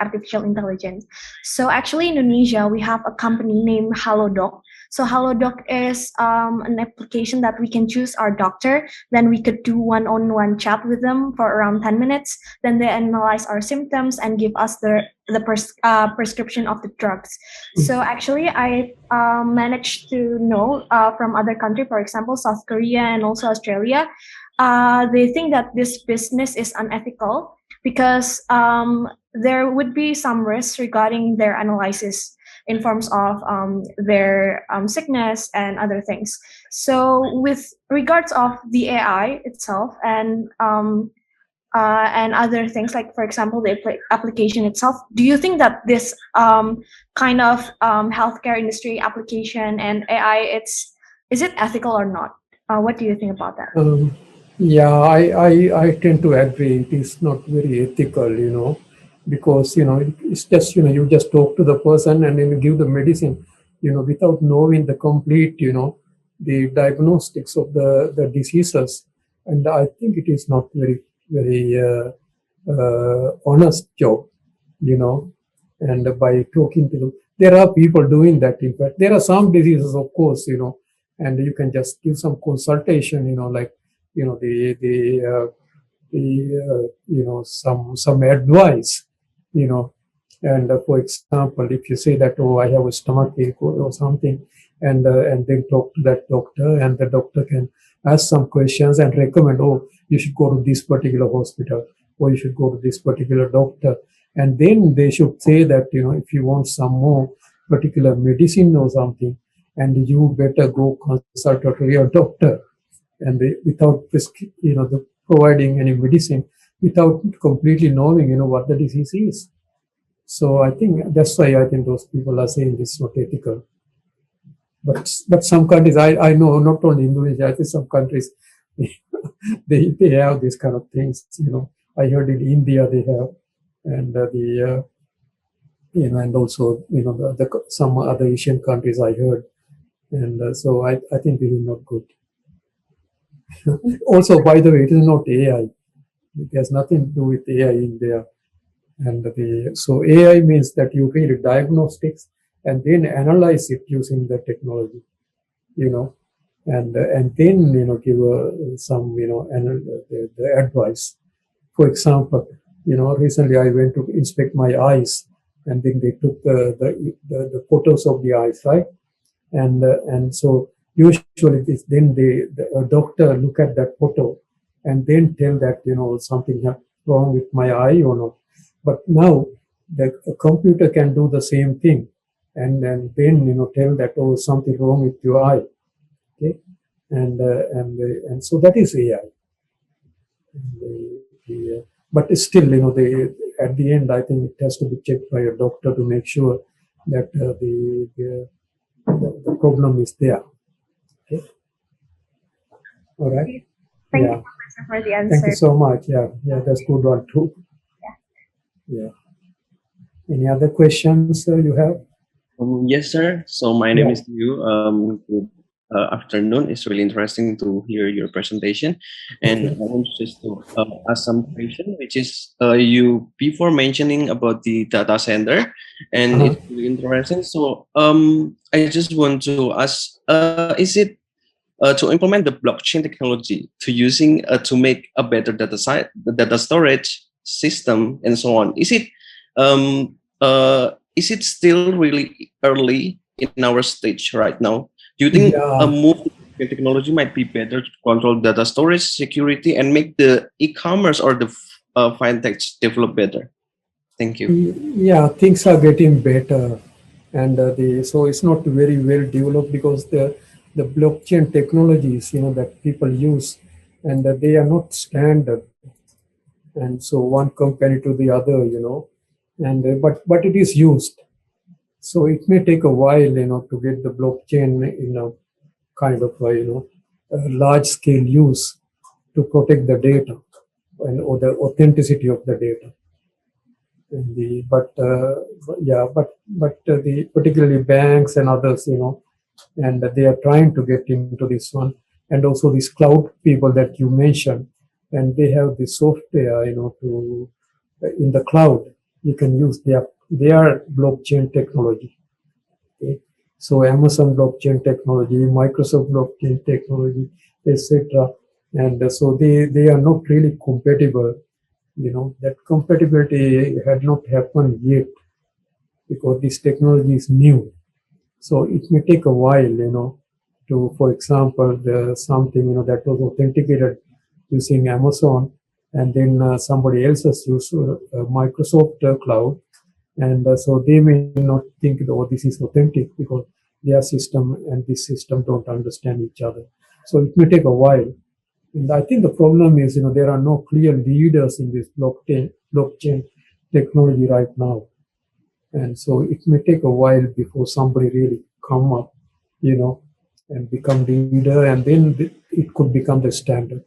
artificial intelligence. So, actually, in Indonesia, we have a company named HaloDoc. So HaloDoc is an application that we can choose our doctor. Then we could do one-on-one chat with them for around 10 minutes. Then they analyze our symptoms and give us the prescription of the drugs. So actually, I managed to know from other countries, for example, South Korea and also Australia, they think that this business is unethical because there would be some risks regarding their analysis in forms of their sickness and other things. So with regards of the AI itself and other things, like for example the application itself, do you think that this kind of healthcare industry application and AI, is it ethical or not? What do you think about that? Yeah, I tend to agree. It is not very ethical, because it's just you just talk to the person and then you give the medicine, without knowing the complete the diagnostics of the diseases, and I think it is not very honest job, and by talking to them, there are people doing that. In fact, there are some diseases, of course, and you can just give some consultation, like some advice, and for example, if you say that, I have a stomach ache or something, and then talk to that doctor, and the doctor can ask some questions and recommend, oh, you should go to this particular hospital, or you should go to this particular doctor. And then they should say that, if you want some more particular medicine or something, and you better go consult a real doctor. And without providing any medicine, without completely knowing, what the disease is. So I think that's why I think those people are saying this is not ethical. But some countries, I know, not only Indonesia, I think some countries, they have these kind of things. I heard in India they have, and and also some other Asian countries I heard, and so I think this is not good. Also, by the way, it is not AI. It has nothing to do with AI in there. And so AI means that you read diagnostics and then analyze it using the technology, and then give some the advice. For example, recently I went to inspect my eyes, and then they took the photos of the eyes, right? And so usually then a doctor look at that photo and then tell that something wrong with my eye or not. But now the computer can do the same thing, and then tell that something wrong with your eye. Okay, and so that is AI. But still, at the end, I think it has to be checked by a doctor to make sure that the problem is there. Okay. All right. Thank you for the answer. Thank you so much. Yeah, that's good one too. Yeah. Any other questions you have? Yes, sir. So my name is Liu. Good afternoon. It's really interesting to hear your presentation, and I want just to ask some question, which is you before mentioning about the data center, and it's really interesting. So I just want to ask, is it to implement the blockchain technology to using to make a better data storage system and so on? Is it still really early in our stage right now? Do you think a move to technology might be better to control data storage, security, and make the e-commerce or the fintech develop better? Thank you. Yeah, things are getting better, and so it's not very well developed because the blockchain technologies that people use, and they are not standard, and so one compared to the other, and but it is used. So it may take a while, to get the blockchain in a kind of a large scale use to protect the data or the authenticity of the data. And the particularly banks and others, and they are trying to get into this one, and also these cloud people that you mentioned, and they have the software, to in the cloud you can use their blockchain technology. Okay? So Amazon blockchain technology, Microsoft blockchain technology, etc. And so they are not really compatible. That compatibility had not happened yet because this technology is new. So it may take a while, to, for example, something, that was authenticated using Amazon, and then somebody else has used Microsoft Cloud. And so they may not think, this is authentic because their system and this system don't understand each other. So it may take a while. And I think the problem is, there are no clear leaders in this blockchain technology right now. And so it may take a while before somebody really come up, and become leader, and then it could become the standard.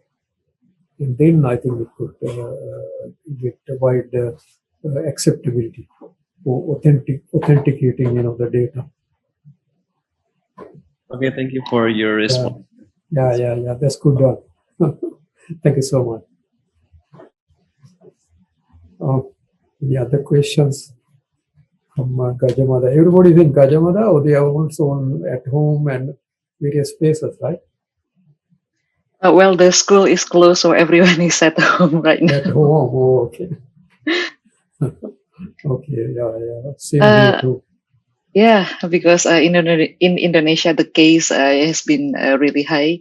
And then I think it could get wide acceptability for authenticating, the data. Okay, thank you for your response. Yeah, that's good one. Thank you so much. Any other questions from Gajamada? Everybody is in Gajamada, or they are also at home and various places, right? Well, the school is closed, so everyone is at home right now. At home, okay. Okay, yeah. Same here too. Yeah, because in Indonesia the case has been really high.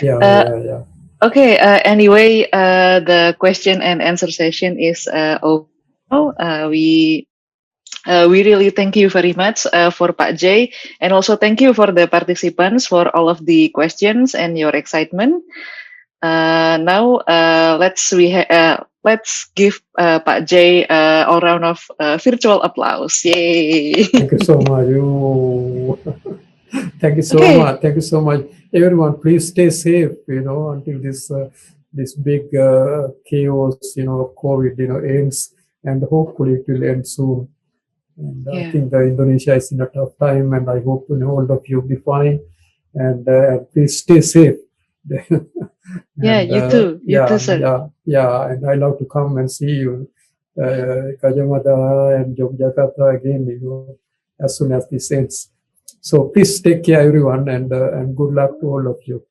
Yeah, Uh, yeah, yeah. Okay. Anyway, the question and answer session is over. Now. We really thank you very much for Pak Jay, and also thank you for the participants for all of the questions and your excitement. Now let's give Pak Jay all round of virtual applause. Yay! Thank you so much. Thank you so Okay. much. Thank you so much, everyone. Please stay safe. Until this big chaos, COVID, ends, and hopefully it will end soon. And I think the Indonesia is in a tough time, and I hope all of you will be fine. And please stay safe. Yeah, And, you too. You too, sir. yeah. And I love to come and see you, Kajamada and Yogyakarta again, as soon as this ends. So please take care, everyone, and good luck to all of you.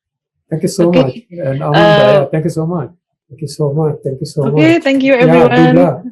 Thank you so much. And Amanda, thank you so much. Thank you so much. Thank you so much. Okay, thank you, everyone. Yeah, good luck.